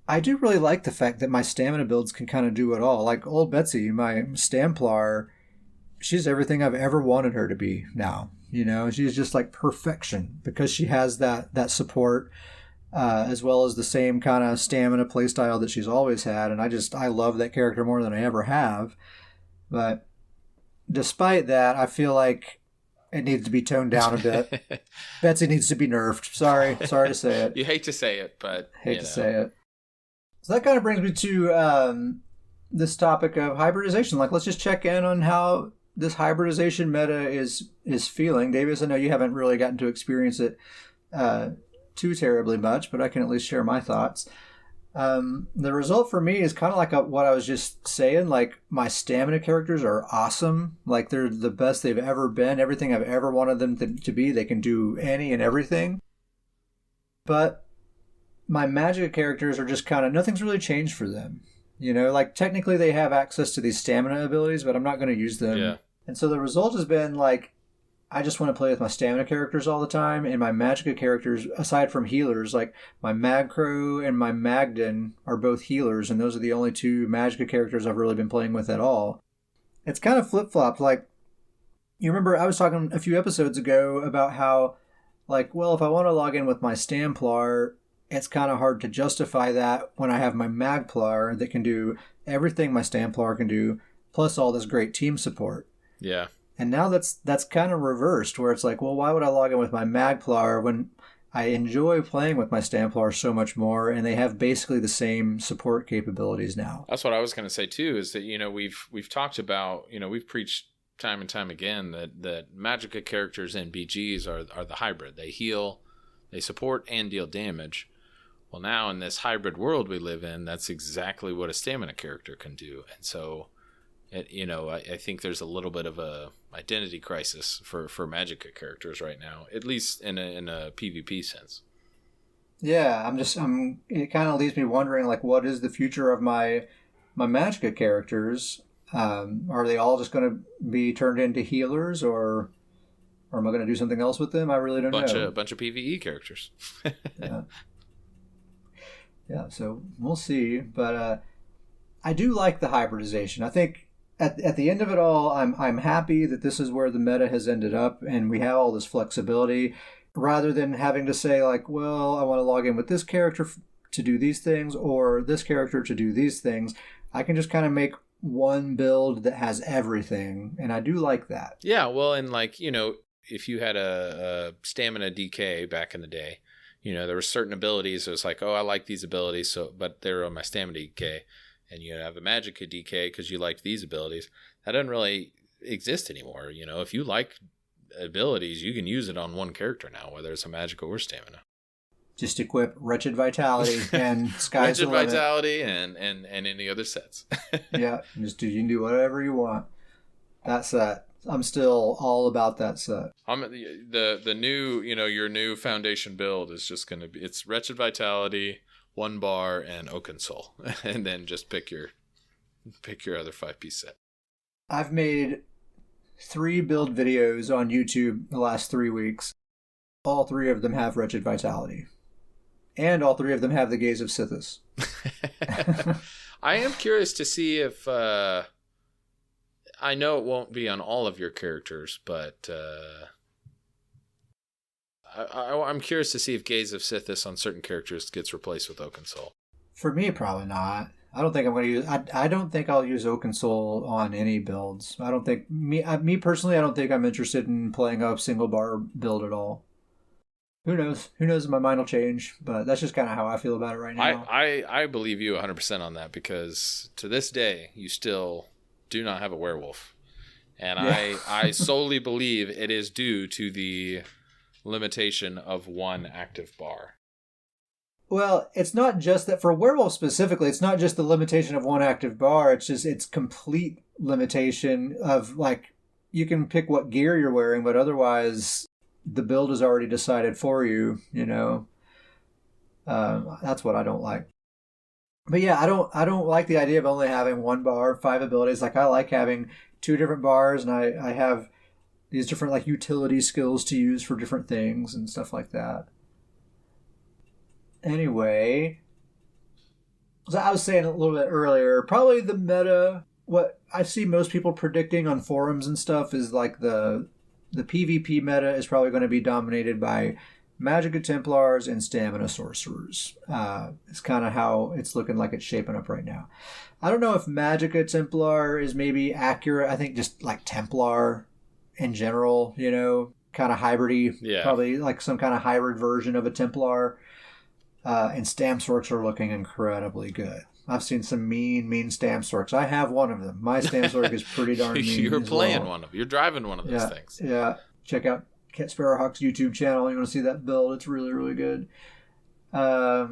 I do really like the fact that my stamina builds can kind of do it all. Like old Betsy, my Stamplar, she's everything I've ever wanted her to be now. You know, she's just like perfection, because she has that support, as well as the same kind of stamina playstyle that she's always had. And I love that character more than I ever have. But despite that, I feel like it needs to be toned down a bit. Betsy needs to be nerfed. Sorry to say it. You hate to say it, but hate to say it. So that kind of brings me to this topic of hybridization. Like, let's just check in on how this hybridization meta is feeling. Davis, I know you haven't really gotten to experience it too terribly much, but I can at least share my thoughts. The result for me is kind of like what I was just saying. Like, my stamina characters are awesome. Like, they're the best they've ever been. Everything I've ever wanted them to be. They can do any and everything. But my Magicka characters are just kind of, nothing's really changed for them. You know, like, technically they have access to these stamina abilities, but I'm not going to use them. Yeah. And so the result has been, like, I just want to play with my stamina characters all the time, and my Magicka characters, aside from healers, like my Magcrow and my Magden are both healers, and those are the only two Magicka characters I've really been playing with at all. It's kind of flip-flopped. Like, You remember I was talking a few episodes ago about how, like, well, if I want to log in with my Stamplar, it's kind of hard to justify that when I have my Magplar that can do everything my Stamplar can do, plus all this great team support. Yeah. And now that's kind of reversed, where it's like, well, why would I log in with my Magplar when I enjoy playing with my Stamplar so much more, and they have basically the same support capabilities now? That's what I was going to say too. Is that we've talked about we've preached time and time again that Magicka characters and BGs are the hybrid. They heal, they support, and deal damage. Well, now in this hybrid world we live in, that's exactly what a stamina character can do, and so. I think there's a little bit of a identity crisis for Magicka characters right now, at least in a PvP sense. Yeah, it kind of leaves me wondering, like, what is the future of my Magicka characters? Are they all just going to be turned into healers, or am I going to do something else with them? I really don't know. A bunch of PvE characters. Yeah, so we'll see. But I do like the hybridization. I think at the end of it all, I'm happy that this is where the meta has ended up, and we have all this flexibility, rather than having to say, like, well, I want to log in with this character to do these things, or this character to do these things. I can just kind of make one build that has everything, and I do like that. Yeah, well, and like, if you had a stamina DK back in the day, there were certain abilities. It was like, oh, I like these abilities, but they're on my stamina DK. And you have a Magicka DK because you like these abilities. That doesn't really exist anymore. If you like abilities, you can use it on one character now, whether it's a Magicka or stamina. Just equip Wretched Vitality and Sky's the limit. Wretched Vitality and any other sets. Yeah, you can do whatever you want. That set. I'm still all about that set. The new, your new foundation build is just going to be, it's Wretched Vitality, 1 bar, and Oaken Soul, and then just pick your other 5-piece set. I've made 3 build videos on YouTube the last 3 weeks. All 3 of them have Wretched Vitality, and all 3 of them have the Gaze of Sithis. I am curious to see if I know it won't be on all of your characters, but I'm curious to see if Gaze of Sithis on certain characters gets replaced with Oaken Soul. For me, probably not. I don't think I'm going to use. I don't think I'll use Oaken Soul on any builds. I don't think me personally. I don't think I'm interested in playing a single bar build at all. Who knows? Who knows? My mind will change, but that's just kind of how I feel about it right now. I believe you 100% on that, because to this day you still do not have a werewolf, and yeah. I solely believe it is due to the limitation of 1 active bar. Well, it's not just that for werewolf specifically. It's not just the limitation of 1 active bar. It's just its complete limitation of, like, you can pick what gear you're wearing, but otherwise the build is already decided for you. That's what I don't like. But yeah, I don't like the idea of only having 1 bar, 5 abilities. Like, I like having 2 different bars, and I have these different, like, utility skills to use for different things and stuff like that. Anyway, so I was saying a little bit earlier, probably the meta, what I see most people predicting on forums and stuff is, like, the PvP meta is probably going to be dominated by Magicka Templars and Stamina Sorcerers. It's kind of how it's looking like it's shaping up right now. I don't know if Magicka Templar is maybe accurate. I think just, like, Templar in general, kind of hybridy. Yeah. Probably like some kind of hybrid version of a Templar. And Stamsorks are looking incredibly good. I've seen some mean Stamsorks. I have one of them. My Stamsork is pretty darn mean. You're playing one of them. You're driving one of those things. Yeah. Check out Cat Sparrowhawk's YouTube channel. You want to see that build? It's really, really good. I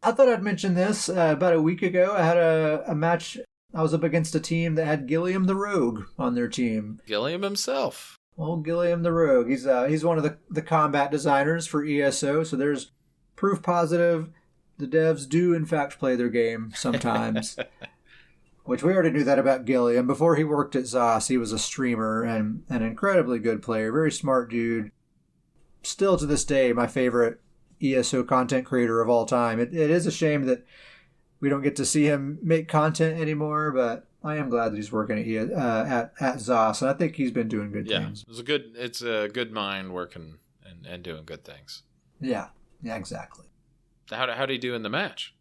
thought I'd mention this. About a week ago, I had a match. I was up against a team that had Gilliam the Rogue on their team. Gilliam himself. Old Gilliam the Rogue. He's one of the combat designers for ESO, so there's proof positive the devs do in fact play their game sometimes. Which we already knew that about Gilliam. Before he worked at ZOS, he was a streamer and an incredibly good player. Very smart dude. Still to this day, my favorite ESO content creator of all time. It is a shame that we don't get to see him make content anymore, but I am glad that he's working at ZOS, and I think he's been doing good things. It's a good mind working and doing good things. Yeah, exactly. How did he do in the match?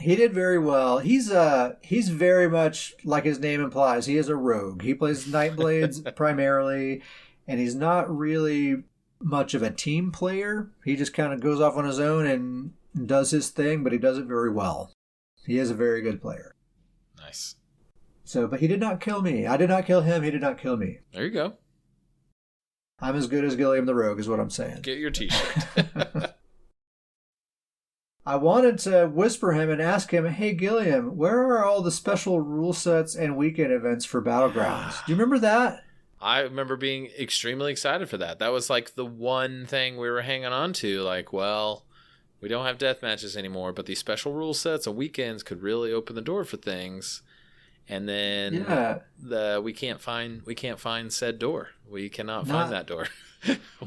He did very well. He's very much like his name implies. He is a rogue. He plays Nightblades primarily, and he's not really much of a team player. He just kind of goes off on his own and does his thing, but he does it very well. He is a very good player. Nice. So, but he did not kill me. I did not kill him. He did not kill me. There you go. I'm as good as Gilliam the Rogue, is what I'm saying. Get your t-shirt. I wanted to whisper him and ask him, hey, Gilliam, where are all the special rule sets and weekend events for Battlegrounds? Do you remember that? I remember being extremely excited for that. That was like the one thing we were hanging on to. Like, well, we don't have death matches anymore, but these special rule sets and weekends could really open the door for things. And then we can't find said door. We cannot find that door.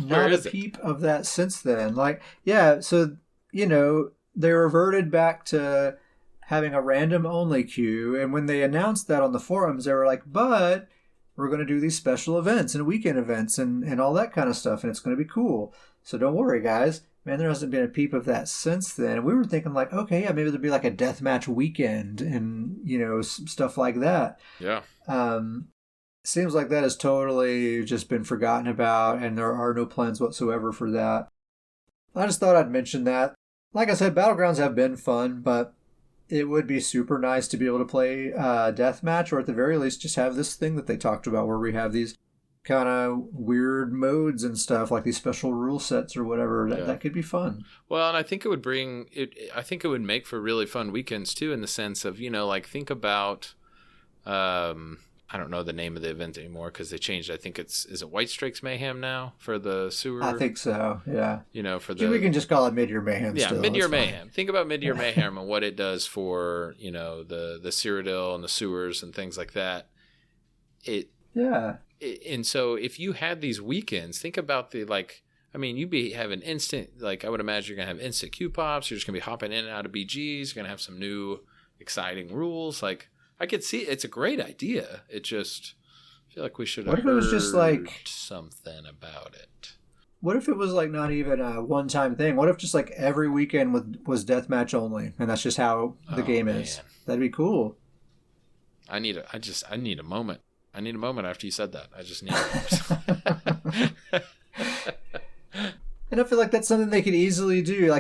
Where not is a it? peep of that since then. So they reverted back to having a random only queue, and when they announced that on the forums, they were like, but we're going to do these special events and weekend events and all that kind of stuff, and it's going to be cool. So don't worry, guys. Man, there hasn't been a peep of that since then. And we were thinking like, okay, yeah, maybe there'll be like a deathmatch weekend and, stuff like that. Yeah. Seems like that has totally just been forgotten about, and there are no plans whatsoever for that. I just thought I'd mention that. Like I said, Battlegrounds have been fun, but it would be super nice to be able to play deathmatch, or at the very least just have this thing that they talked about where we have these kind of weird modes and stuff, like these special rule sets or whatever. That could be fun. Well, and I think it would I think it would make for really fun weekends too, in the sense of, think about, I don't know the name of the event anymore because they changed. I think is it White Strikes Mayhem now for the sewer? I think so, yeah. We can just call it Mid-Year Mayhem. Yeah, still. Mid-Year Mayhem. Think about Mid-Year Mayhem and what it does for, the Cyrodiil and the sewers and things like that. And so if you had these weekends, think about you'd be having instant, I would imagine you're going to have instant queue pops. You're just going to be hopping in and out of BGs. You're going to have some new exciting rules. I could see it's a great idea. It just, I feel like we should have heard something about it. What if it was not even a one-time thing? What if just every weekend was deathmatch only, and that's just how the game is? That'd be cool. I need a moment. I need a moment after you said that. I just need it. And I feel like that's something they could easily do.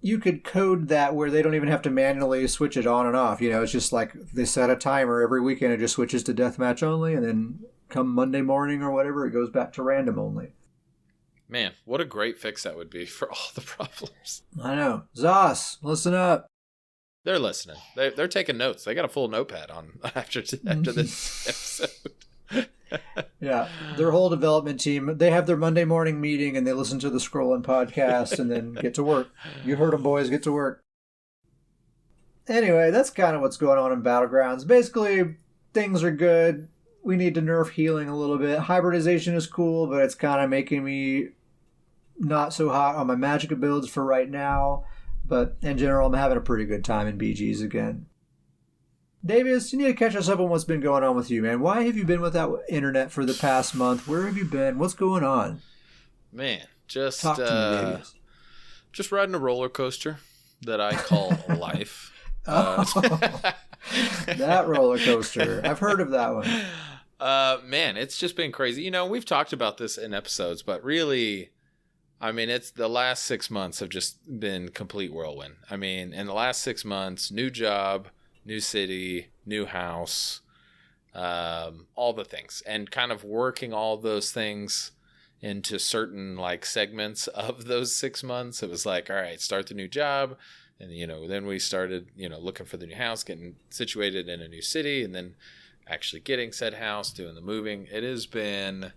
You could code that where they don't even have to manually switch it on and off. It's just they set a timer every weekend. It just switches to deathmatch only, and then come Monday morning or whatever, it goes back to random only. Man, what a great fix that would be for all the problems. I know. ZOS, listen up. They're listening. They're taking notes. They got a full notepad on after this episode. Yeah, their whole development team, they have their Monday morning meeting and they listen to the Scrolling podcast and then get to work. You heard them, boys. Get to work. Anyway, that's kind of what's going on in Battlegrounds. Basically, things are good. We need to nerf healing a little bit. Hybridization is cool, but it's kind of making me not so hot on my magic builds for right now. But in general, I'm having a pretty good time in BGs again. Davis, you need to catch us up on what's been going on with you, man. Why have you been without internet for the past month? Where have you been? What's going on? Man, just talk to me, Davis. Just riding a roller coaster that I call life. That roller coaster. I've heard of that one. Man, it's just been crazy. We've talked about this in episodes, but really, it's the last 6 months have just been complete whirlwind. In the last 6 months, new job, new city, new house, all the things, and kind of working all those things into certain segments of those 6 months. It was all right, start the new job. And, then we started, looking for the new house, getting situated in a new city, and then actually getting said house, doing the moving. It has been,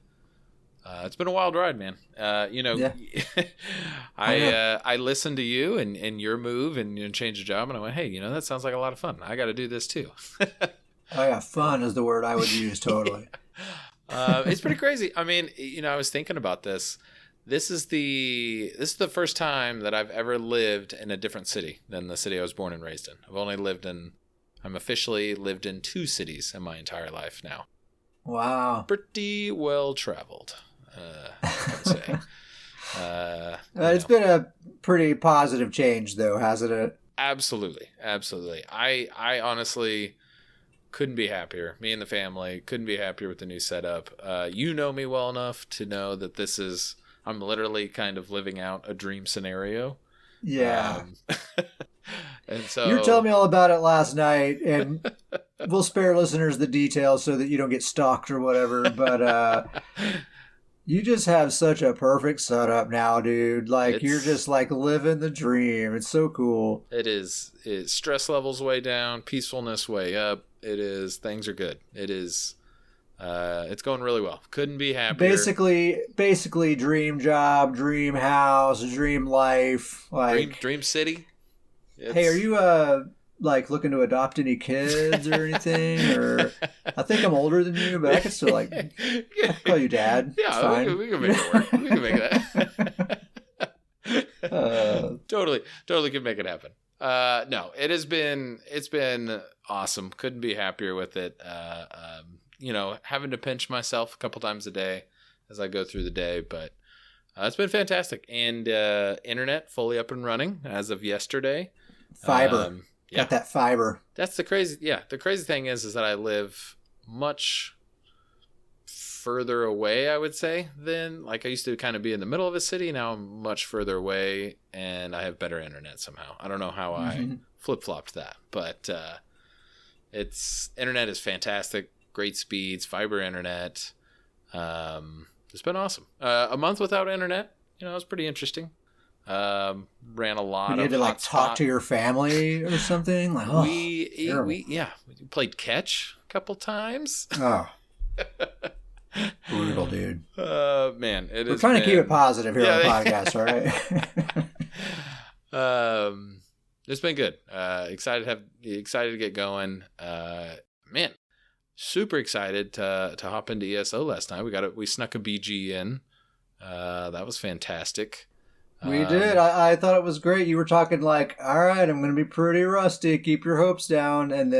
it's been a wild ride, man. Yeah. I listened to you and your move and change the job, and I went, hey, that sounds like a lot of fun. I got to do this too. Oh yeah, fun is the word I would use, totally. It's pretty crazy. I was thinking about this. This is the first time that I've ever lived in a different city than the city I was born and raised in. I've only lived in, I'm officially lived in 2 cities in my entire life now. Wow. Pretty well traveled, I would say. It's been a pretty positive change, though, hasn't it? Absolutely. I honestly couldn't be happier. Me and the family couldn't be happier with the new setup. You know me well enough to know that I'm literally kind of living out a dream scenario. Yeah. And so you were telling me all about it last night, and we'll spare listeners the details so that you don't get stalked or whatever. But you just have such a perfect setup now, dude. Like, you're just like living the dream. It's so cool. It is. It's stress levels way down, peacefulness way up. It is. Things are good. It is. It's going really well. Couldn't be happier. Basically, dream job, dream house, dream life. Like dream city. Hey, are you like looking to adopt any kids or anything? Or I think I'm older than you, but I can still I can call you dad. Yeah, we can make it work. We can make that. Totally can make it happen. No, it's been awesome. Couldn't be happier with it. Having to pinch myself a couple times a day as I go through the day, but it's been fantastic. And internet fully up and running as of yesterday. Fiber. Got that fiber. That's the crazy. Yeah, the crazy thing is that I live much further away, I would say, than I used to kind of be in the middle of a city. Now I'm much further away, and I have better internet somehow. I don't know how I flip-flopped that, but internet is fantastic. Great speeds, fiber internet. It's been awesome. A month without internet, it was pretty interesting. Ran a lot. You had to talk to your family or something. Like, we played catch a couple times. Oh, brutal, dude. Man, we're trying to keep it positive here on the podcast, all right? It's been good. Excited to get going. Man, super excited to hop into ESO last night. We snuck a BG in. That was fantastic. We did. I thought it was great. You were talking like, all right, I'm going to be pretty rusty. Keep your hopes down. And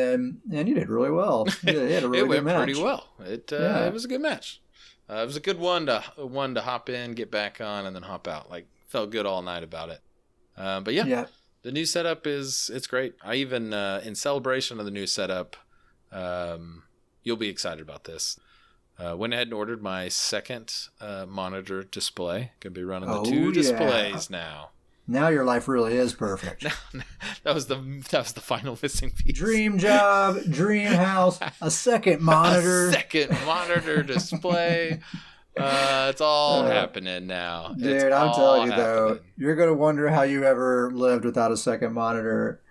you did really well. You had a really good match. It went pretty well. It was a good match. It was a good one to hop in, get back on, and then hop out. Felt good all night about it. But yeah, the new setup it's great. I even, in celebration of the new setup, you'll be excited about this. Went ahead and ordered my second monitor display. Gonna be running the 2 displays now. Now your life really is perfect. that was the final missing piece. Dream job, dream house, a second monitor. A second monitor display. It's all happening now. Dude, I'm telling you though, you're gonna wonder how you ever lived without a second monitor.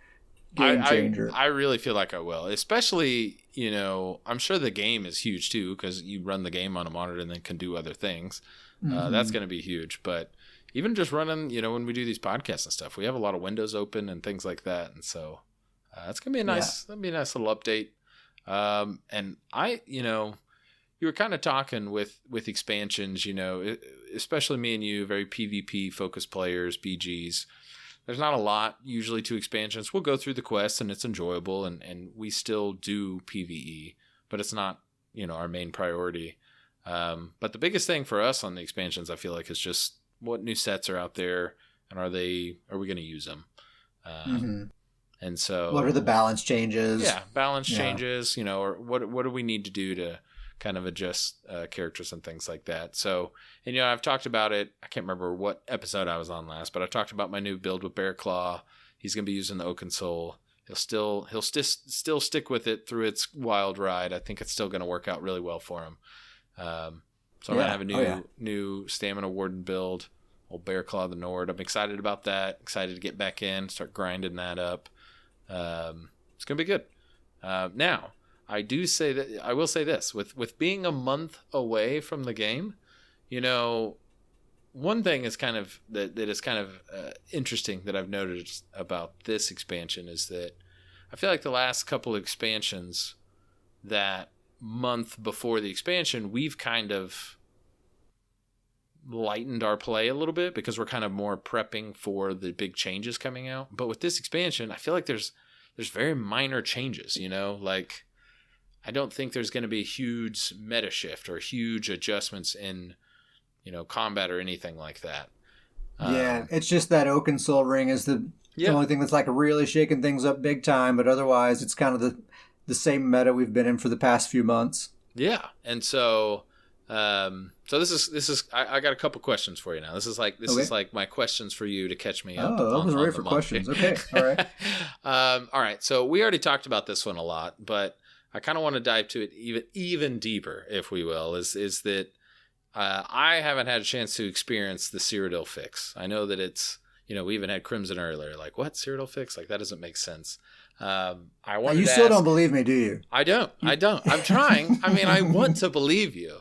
Game changer. I really feel like I will, especially, I'm sure the game is huge too, because you run the game on a monitor and then can do other things. That's going to be huge. But even just running, when we do these podcasts and stuff, we have a lot of windows open and things like that. And so it's going to be a nice little update. And you were kind of talking with expansions, especially me and you, very PvP focused players, BGs. There's not a lot usually to expansions. We'll go through the quests and it's enjoyable and we still do PvE, but it's not, our main priority. But the biggest thing for us on the expansions, I feel like, is just what new sets are out there and are we going to use them? And so what are the balance changes? Yeah, balance changes, or what do we need to do to kind of adjust characters and things like that. So, and I've talked about it. I can't remember what episode I was on last, but I talked about my new build with Bear Claw. He's going to be using the Oaken Soul. He'll still stick with it through its wild ride. I think it's still going to work out really well for him. So I'm going to have a new Stamina Warden build. Old Bear Claw the Nord. I'm excited about that. Excited to get back in, start grinding that up. It's going to be good. Now, I will say this, with being a month away from the game, one thing is kind of that is kind of interesting that I've noticed about this expansion is that I feel like the last couple of expansions, that month before the expansion, we've kind of lightened our play a little bit because we're kind of more prepping for the big changes coming out. But with this expansion, I feel like there's there's very minor changes, you know, like I don't think there's going to be a huge meta shift or huge adjustments in, you know, combat or anything like that. Yeah, it's just that Oakensoul ring is the only thing that's like really shaking things up big time, but otherwise it's kind of the same meta we've been in for the past few months. Yeah, and so this is I got a couple questions for you now. This is like my questions for you to catch me up. Oh, I was ready for questions. Okay, all right. All right. So we already talked about this one a lot, but I kind of want to dive to it even deeper, if we will. Is that I haven't had a chance to experience the Cyrodiil fix. I know that it's, you know, we even had Crimson earlier. Like, what, Cyrodiil fix? Like, that doesn't make sense. You still don't believe me, do you? I don't. I'm trying. I mean, I want to believe you,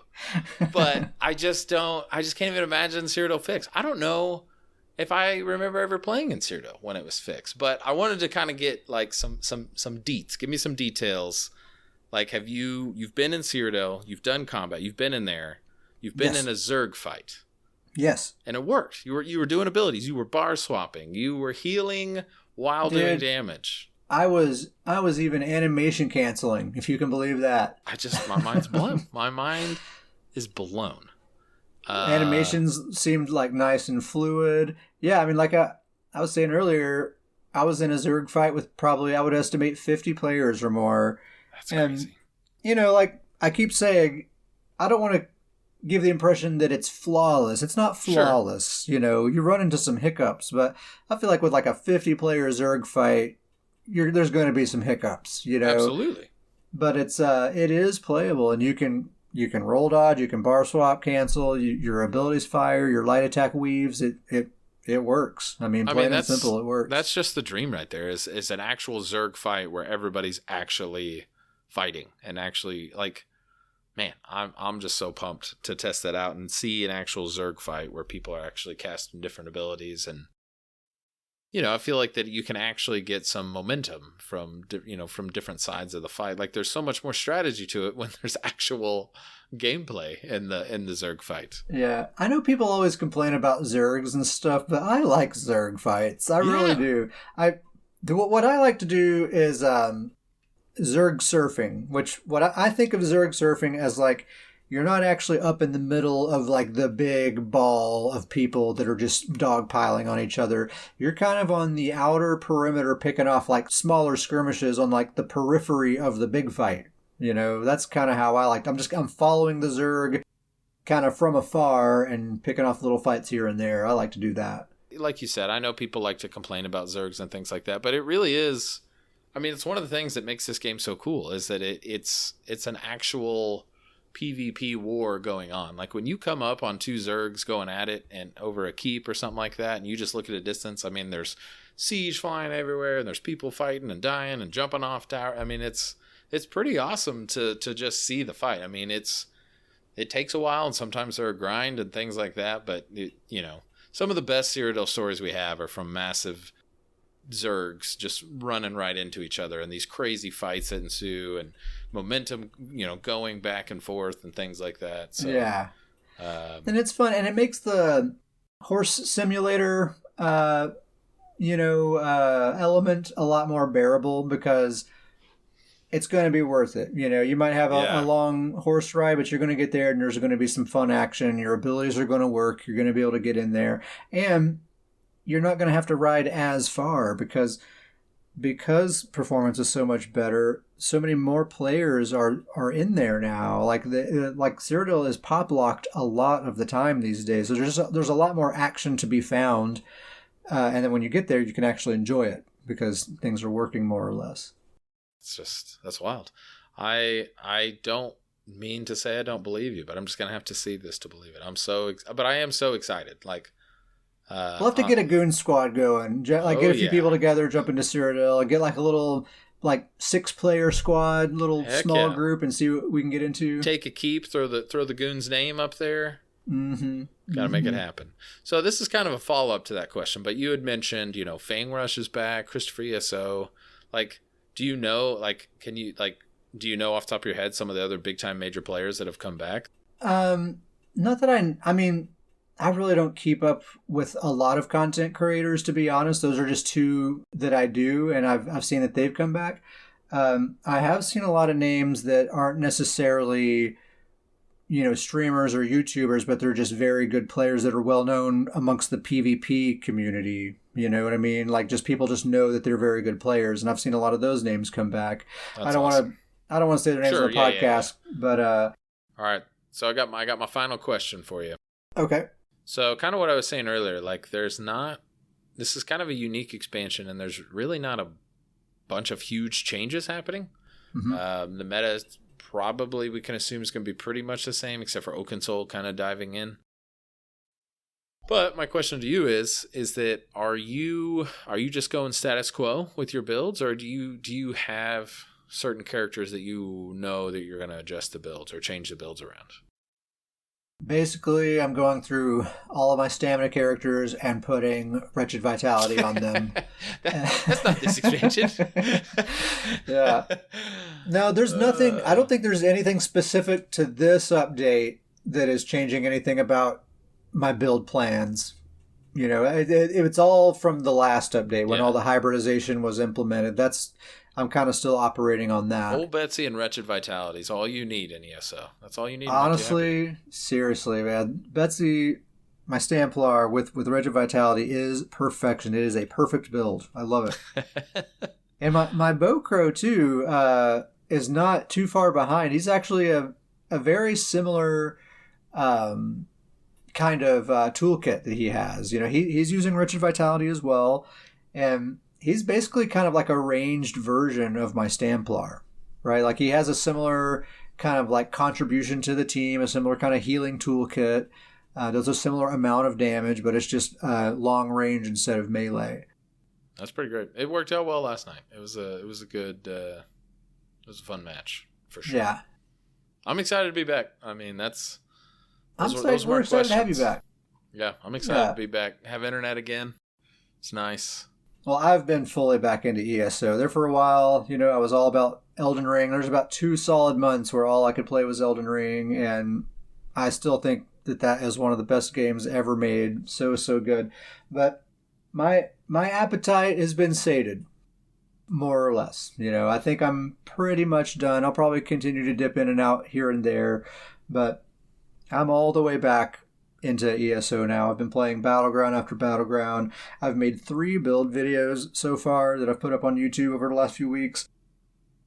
but I just don't. I just can't even imagine Cyrodiil fix. I don't know if I remember ever playing in Cyrodiil when it was fixed, but I wanted to kind of get like some deets. Give me some details. Like, you've been in Cyrodiil, you've done combat, you've been in there, you've been in a Zerg fight. Yes. And it worked. You were doing abilities, you were bar swapping, you were healing while doing damage. I was even animation canceling, if you can believe that. My mind's blown. My mind is blown. Animations seemed like nice and fluid. Yeah, I mean, like I was saying earlier, I was in a Zerg fight with probably, I would estimate, 50 players or more. That's crazy. And, you know, like I keep saying, I don't want to give the impression that it's flawless. It's not flawless. Sure. You know, you run into some hiccups, but I feel like with like a 50-player Zerg fight, there's going to be some hiccups, you know. Absolutely. But it is playable, and you can roll dodge, you can bar swap, cancel, your abilities fire, your light attack weaves. It works. I mean, plain and simple, it works. That's just the dream right there. Is an actual Zerg fight where everybody's actually fighting and actually, like, man, I'm just so pumped to test that out and see an actual Zerg fight where people are actually casting different abilities. And, you know, I feel like that you can actually get some momentum from different sides of the fight. Like, there's so much more strategy to it when there's actual gameplay in the Zerg fight. Yeah, I know people always complain about Zergs and stuff, but I like Zerg fights. I really do. What I like to do is Zerg surfing, what I think of Zerg surfing as, like, you're not actually up in the middle of like the big ball of people that are just dogpiling on each other. You're kind of on the outer perimeter, picking off like smaller skirmishes on like the periphery of the big fight. You know, that's kind of how I like. I'm following the Zerg kind of from afar and picking off little fights here and there. I like to do that. Like you said, I know people like to complain about Zergs and things like that, but it really is. I mean, it's one of the things that makes this game so cool is that it's an actual PvP war going on. Like, when you come up on two Zergs going at it and over a keep or something like that, and you just look at a distance, I mean, there's siege flying everywhere, and there's people fighting and dying and jumping off tower. I mean, it's pretty awesome to just see the fight. I mean, it takes a while, and sometimes there are grind and things like that, but you know, some of the best Cyrodiil stories we have are from massive Zergs just running right into each other, and these crazy fights that ensue, and momentum, you know, going back and forth and things like that. So, yeah, and it's fun, and it makes the horse simulator, element a lot more bearable because it's going to be worth it. You know, you might have a long horse ride, but you're going to get there, and there's going to be some fun action. Your abilities are going to work. You're going to be able to get in there, and you're not going to have to ride as far because performance is so much better. So many more players are in there now. Like Cyrodiil is pop locked a lot of the time these days. So there's a lot more action to be found, and then when you get there, you can actually enjoy it because things are working more or less. That's wild. I don't mean to say I don't believe you, but I'm just gonna have to see this to believe it. But I am so excited. Like. We'll have to get a goon squad going. Get a few people together, jump into Cyrodiil, and get like a little 6-player squad, small group, and see what we can get into. Take a keep, throw the goon's name up there. Mm-hmm. Got to make it happen. So this is kind of a follow up to that question, but you had mentioned, you know, Fang Rush is back, Christopher ESO. Like, do you know? Like, do you know off the top of your head some of the other big time major players that have come back? Not that I mean. I really don't keep up with a lot of content creators, to be honest. Those are just two that I do, and I've seen that they've come back. I have seen a lot of names that aren't necessarily, streamers or YouTubers, but they're just very good players that are well known amongst the PvP community. You know what I mean? Like, just people just know that they're very good players, and I've seen a lot of those names come back. That's I don't awesome. want to. I don't want to say their names Sure, on the yeah, podcast, but All right. So I got my final question for you. okay. So kind of what I was saying earlier, like this is kind of a unique expansion, and there's really not a bunch of huge changes happening. Mm-hmm. The meta is probably, we can assume, is going to be pretty much the same, except for Oakensoul kind of diving in. But my question to you is that are you just going status quo with your builds, or do you have certain characters that you know that you're going to adjust the builds or change the builds around? Basically, I'm going through all of my stamina characters and putting Wretched Vitality on them. That's not this expansion. Yeah. No, there's nothing. I don't think there's anything specific to this update that is changing anything about my build plans. It's all from the last update when all the hybridization was implemented. I'm kind of still operating on that. Old Betsy and Wretched Vitality is all you need in ESO. That's all you need. Honestly, seriously, man. Betsy, my Stamplar with Wretched Vitality is perfection. It is a perfect build. I love it. And my BowCro, too, is not too far behind. He's actually a very similar kind of toolkit that he has. He's using Wretched Vitality as well. And he's basically kind of like a ranged version of my Stamplar, right? Like, he has a similar kind of like contribution to the team, a similar kind of healing toolkit. Does a similar amount of damage, but it's just long range instead of melee. That's pretty great. It worked out well last night. It was a good, it was a fun match for sure. Yeah. I'm excited to be back. I mean, we're excited to have you back. Yeah, I'm excited to be back. Have internet again. It's nice. Well, I've been fully back into ESO. There for a while, I was all about Elden Ring. There's about 2 solid months where all I could play was Elden Ring, and I still think that is one of the best games ever made. So good. But my appetite has been sated, more or less. I think I'm pretty much done. I'll probably continue to dip in and out here and there, but I'm all the way back into ESO now. I've been playing Battleground after Battleground. I've made 3 build videos so far that I've put up on YouTube over the last few weeks.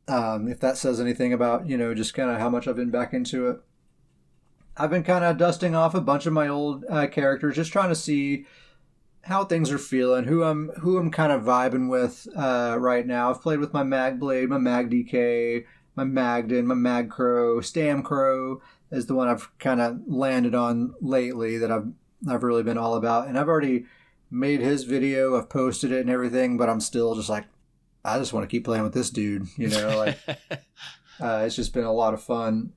If that says anything about, just kind of how much I've been back into it. I've been kind of dusting off a bunch of my old characters, just trying to see how things are feeling, who I'm kind of vibing with right now. I've played with my Magblade, my MagDK, my Magden, my MagCro, Stamcrow is the one I've kind of landed on lately that I've really been all about. And I've already made his video, I've posted it and everything, but I'm still just like, I just want to keep playing with this dude, it's just been a lot of fun.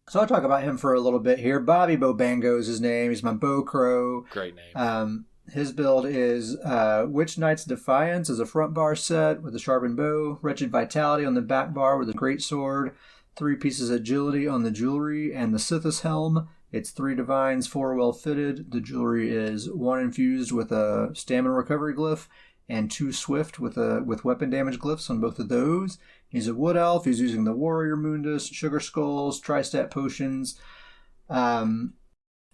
So I'll talk about him for a little bit here. Bobby Bobango is his name. He's my BowCro. Great name. His build is Witch Knight's Defiance as a front bar set with a sharpened bow, Wretched Vitality on the back bar with a great sword, 3 pieces agility on the jewelry, and the Sithis helm. It's 3 divines, 4 well fitted. The jewelry is 1 infused with a stamina recovery glyph, and 2 swift with weapon damage glyphs on both of those. He's a wood elf. He's using the warrior mundus, sugar skulls, tri-stat potions.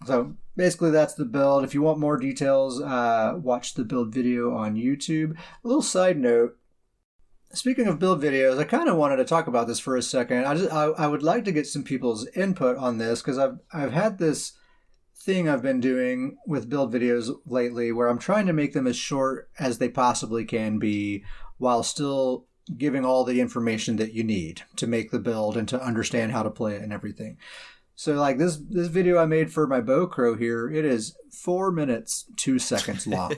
So basically that's the build. If you want more details, watch the build video on YouTube. A little side note. Speaking of build videos, I kind of wanted to talk about this for a second. I would like to get some people's input on this because I've had this thing I've been doing with build videos lately where I'm trying to make them as short as they possibly can be while still giving all the information that you need to make the build and to understand how to play it and everything. So like this video I made for my BowCro here, it is 4 minutes 2 seconds long.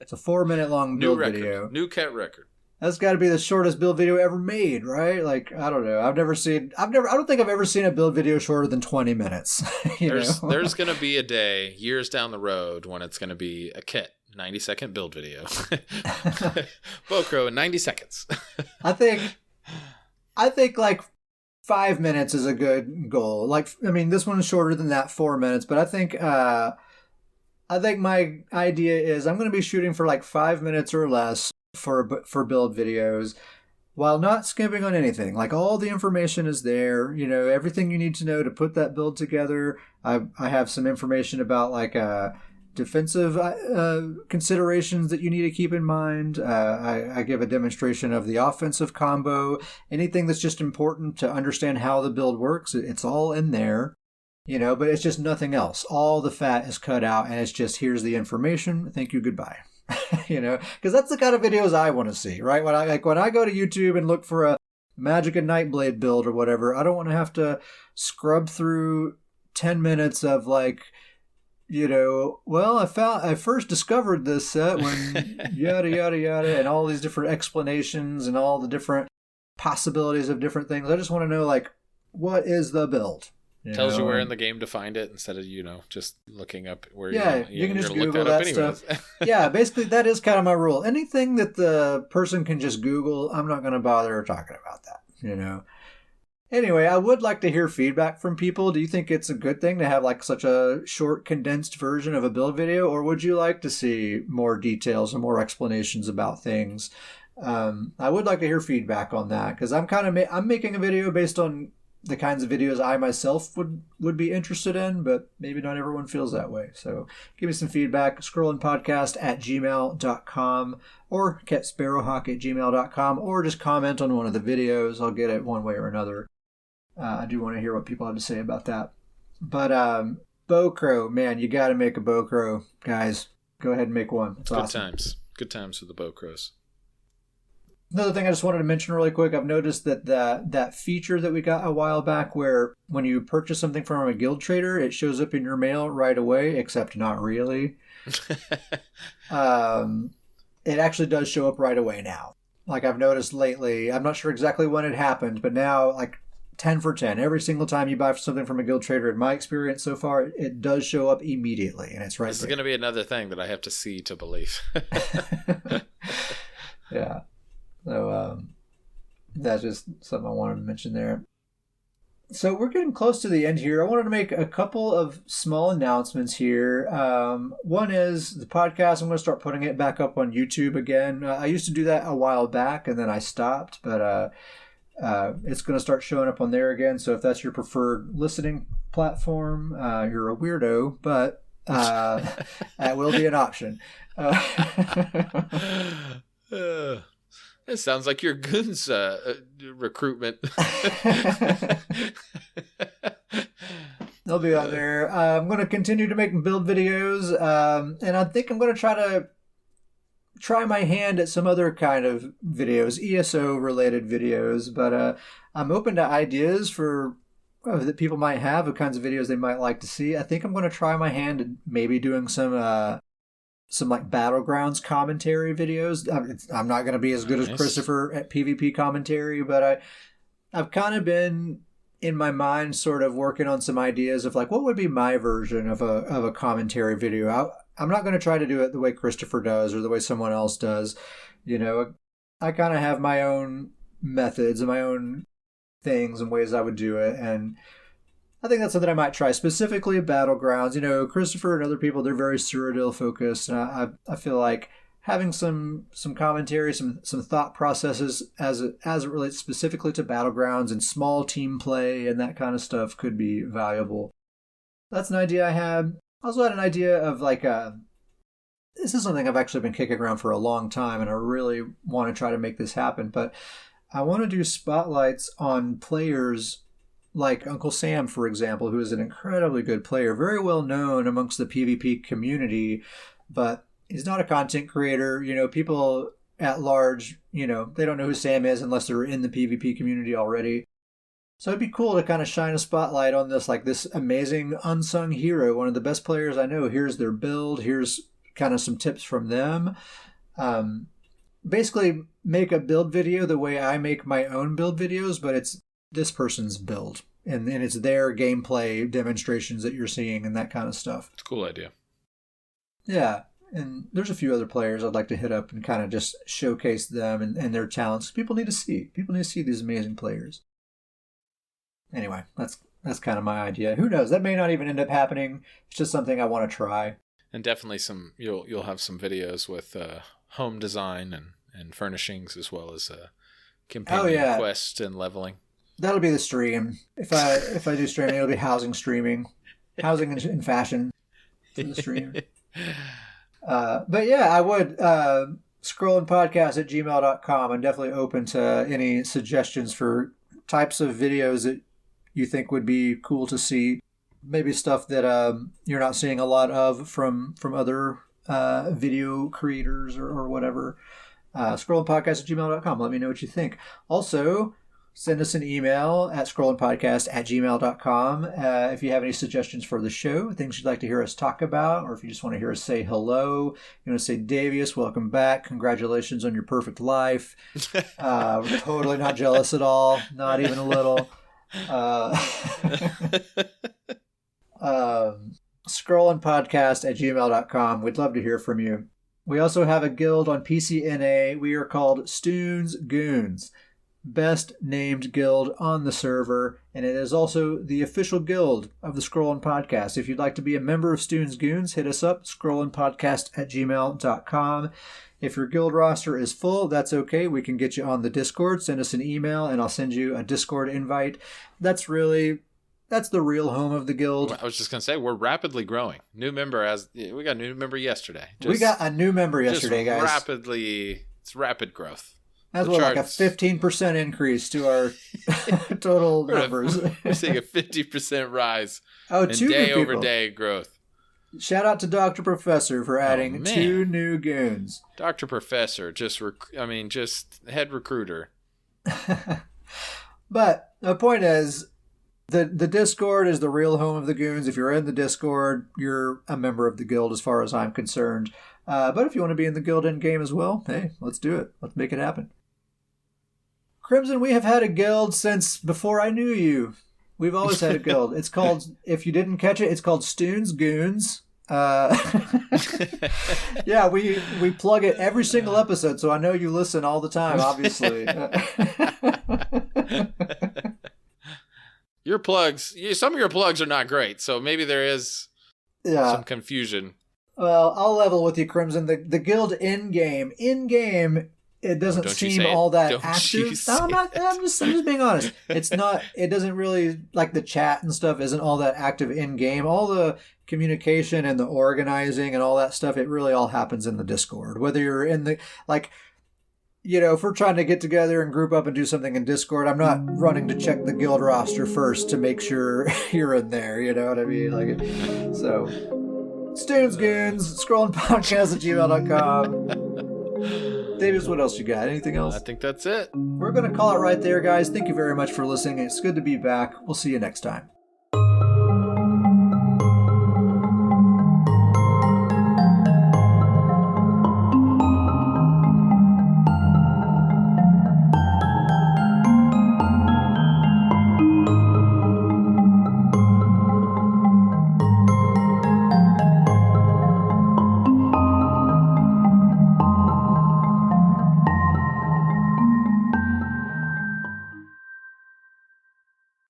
It's a 4 minute long build video. New cat record. That's got to be the shortest build video ever made, right? Like, I don't know. I don't think I've ever seen a build video shorter than 20 minutes. There's going to be a day years down the road when it's going to be a kit 90-second build video. BowCro in 90 seconds. I think like 5 minutes is a good goal. Like, I mean, this one is shorter than that, 4 minutes, but I think I think my idea is I'm going to be shooting for like 5 minutes or less for build videos, while not skimping on anything. Like all the information is there, everything you need to know to put that build together. I have some information about like defensive considerations that you need to keep in mind. I give a demonstration of the offensive combo. Anything that's just important to understand how the build works, it's all in there. But it's just nothing else. All the fat is cut out, and it's just, here's the information. Thank you, goodbye. Because that's the kind of videos I want to see, right? When I go to YouTube and look for a Magic and Nightblade build or whatever, I don't want to have to scrub through 10 minutes of like, well, I first discovered this set when yada yada yada, and all these different explanations and all the different possibilities of different things. I just want to know, like, what is the build? Tells you where in the game to find it instead of, just looking up where you can just Google that stuff. Yeah, basically that is kind of my rule. Anything that the person can just Google, I'm not going to bother talking about that, Anyway, I would like to hear feedback from people. Do you think it's a good thing to have like such a short, condensed version of a build video, or would you like to see more details and more explanations about things? I would like to hear feedback on that, because I'm making a video based on the kinds of videos I myself would be interested in, but maybe not everyone feels that way. So give me some feedback. scrollandpodcast@gmail.com or catsparrowhawk@gmail.com, or just comment on one of the videos. I'll get it one way or another. I do want to hear what people have to say about that. But BowCro, man, you got to make a BowCro, guys. Go ahead and make one. It's awesome. Good times with the BowCros. Another thing I just wanted to mention really quick, I've noticed that that feature that we got a while back, where when you purchase something from a guild trader, it shows up in your mail right away, except not really. It actually does show up right away now. Like I've noticed lately, I'm not sure exactly when it happened, but now like 10 for 10. Every single time you buy something from a guild trader, in my experience so far, it does show up immediately, and it's right there. This is going to be another thing that I have to see to believe. Yeah. So that's just something I wanted to mention there. So we're getting close to the end here. I wanted to make a couple of small announcements here. One is the podcast. I'm going to start putting it back up on YouTube again. I used to do that a while back, and then I stopped, but it's going to start showing up on there again. So if that's your preferred listening platform, you're a weirdo, but that will be an option. It sounds like your goons recruitment. They'll be on there. I'm going to continue to make build videos, and I think I'm going to try my hand at some other kind of videos, ESO related videos, but I'm open to ideas for that people might have, of kinds of videos they might like to see. I think I'm going to try my hand at maybe doing some like Battlegrounds commentary videos. I'm not going to be as good as Christopher at PvP commentary, but I've kind of been in my mind sort of working on some ideas of like what would be my version of a commentary video. I'm not going to try to do it the way Christopher does or the way someone else does. I kind of have my own methods and my own things and ways I would do it, and I think that's something I might try, specifically Battlegrounds. Christopher and other people, they're very Cyrodiil focused, and I feel like having some commentary, some thought processes as it relates specifically to Battlegrounds and small team play and that kind of stuff could be valuable. That's an idea I had. I also had an idea of like this is something I've actually been kicking around for a long time, and I really want to try to make this happen, but I want to do spotlights on players like Uncle Sam, for example, who is an incredibly good player, very well known amongst the PvP community, but he's not a content creator. People at large, they don't know who Sam is unless they're in the PvP community already. So it'd be cool to kind of shine a spotlight on this amazing unsung hero, one of the best players I know. Here's their build. Here's kind of some tips from them. Basically make a build video the way I make my own build videos, but it's this person's build, and it's their gameplay demonstrations that you're seeing and that kind of stuff. It's a cool idea. Yeah, and there's a few other players I'd like to hit up and kind of just showcase them and their talents. People need to see these amazing players. Anyway, that's kind of my idea. Who knows? That may not even end up happening. It's just something I want to try. And definitely you'll have some videos with home design and furnishings, as well as companion quest and leveling. That'll be the stream. If I do streaming, it'll be housing streaming, housing and fashion for the stream. But yeah, I would scrollingpodcast@gmail.com. I'm definitely open to any suggestions for types of videos that you think would be cool to see. Maybe stuff that you're not seeing a lot of from other video creators or whatever. Scrollingpodcast@gmail.com. Let me know what you think. Also, send us an email at scrollingpodcast@gmail.com if you have any suggestions for the show, things you'd like to hear us talk about, or if you just want to hear us say hello. You want to say, Davius, welcome back. Congratulations on your perfect life. We're totally not jealous at all. Not even a little. Scrollingpodcast@gmail.com. We'd love to hear from you. We also have a guild on PCNA. We are called Stoon's Goons. Best named guild on the server, and it is also the official guild of the Scrollin' Podcast. If you'd like to be a member of Stoon's Goons, hit us up, scrollinpodcast@gmail.com. If your guild roster is full, that's okay. We can get you on the Discord. Send us an email, and I'll send you a Discord invite. That's the real home of the guild. I was just going to say, we're rapidly growing. We got a new member yesterday. We got a new member yesterday, guys. It's rapid growth. That's like a 15% increase to our total numbers. We're seeing a 50% rise in day-over-day growth. Shout out to Dr. Professor for adding 2 new goons. Dr. Professor, just head recruiter. But the point is, the Discord is the real home of the goons. If you're in the Discord, you're a member of the guild as far as I'm concerned. But if you want to be in the guild in-game as well, hey, let's do it. Let's make it happen. Crimson, we have had a guild since before I knew you. We've always had a guild. It's called, if you didn't catch it, it's called Stoon's Goons. Yeah, we plug it every single episode, so I know you listen all the time, obviously. Your plugs, some of your plugs are not great, so maybe there is some confusion. Well, I'll level with you, Crimson. The guild in-game, it doesn't seem all that active. No, I'm just being honest. It's not. It doesn't really, like, the chat and stuff isn't all that active in-game. All the communication and the organizing and all that stuff, it really all happens in the Discord. Whether you're in the, like, if we're trying to get together and group up and do something in Discord, I'm not running to check the guild roster first to make sure you're in there. You know what I mean? So, Stoon's Goons, scrollingpodcast@gmail.com. Davis, what else you got? Anything else? I think that's it. We're going to call it right there, guys. Thank you very much for listening. It's good to be back. We'll see you next time.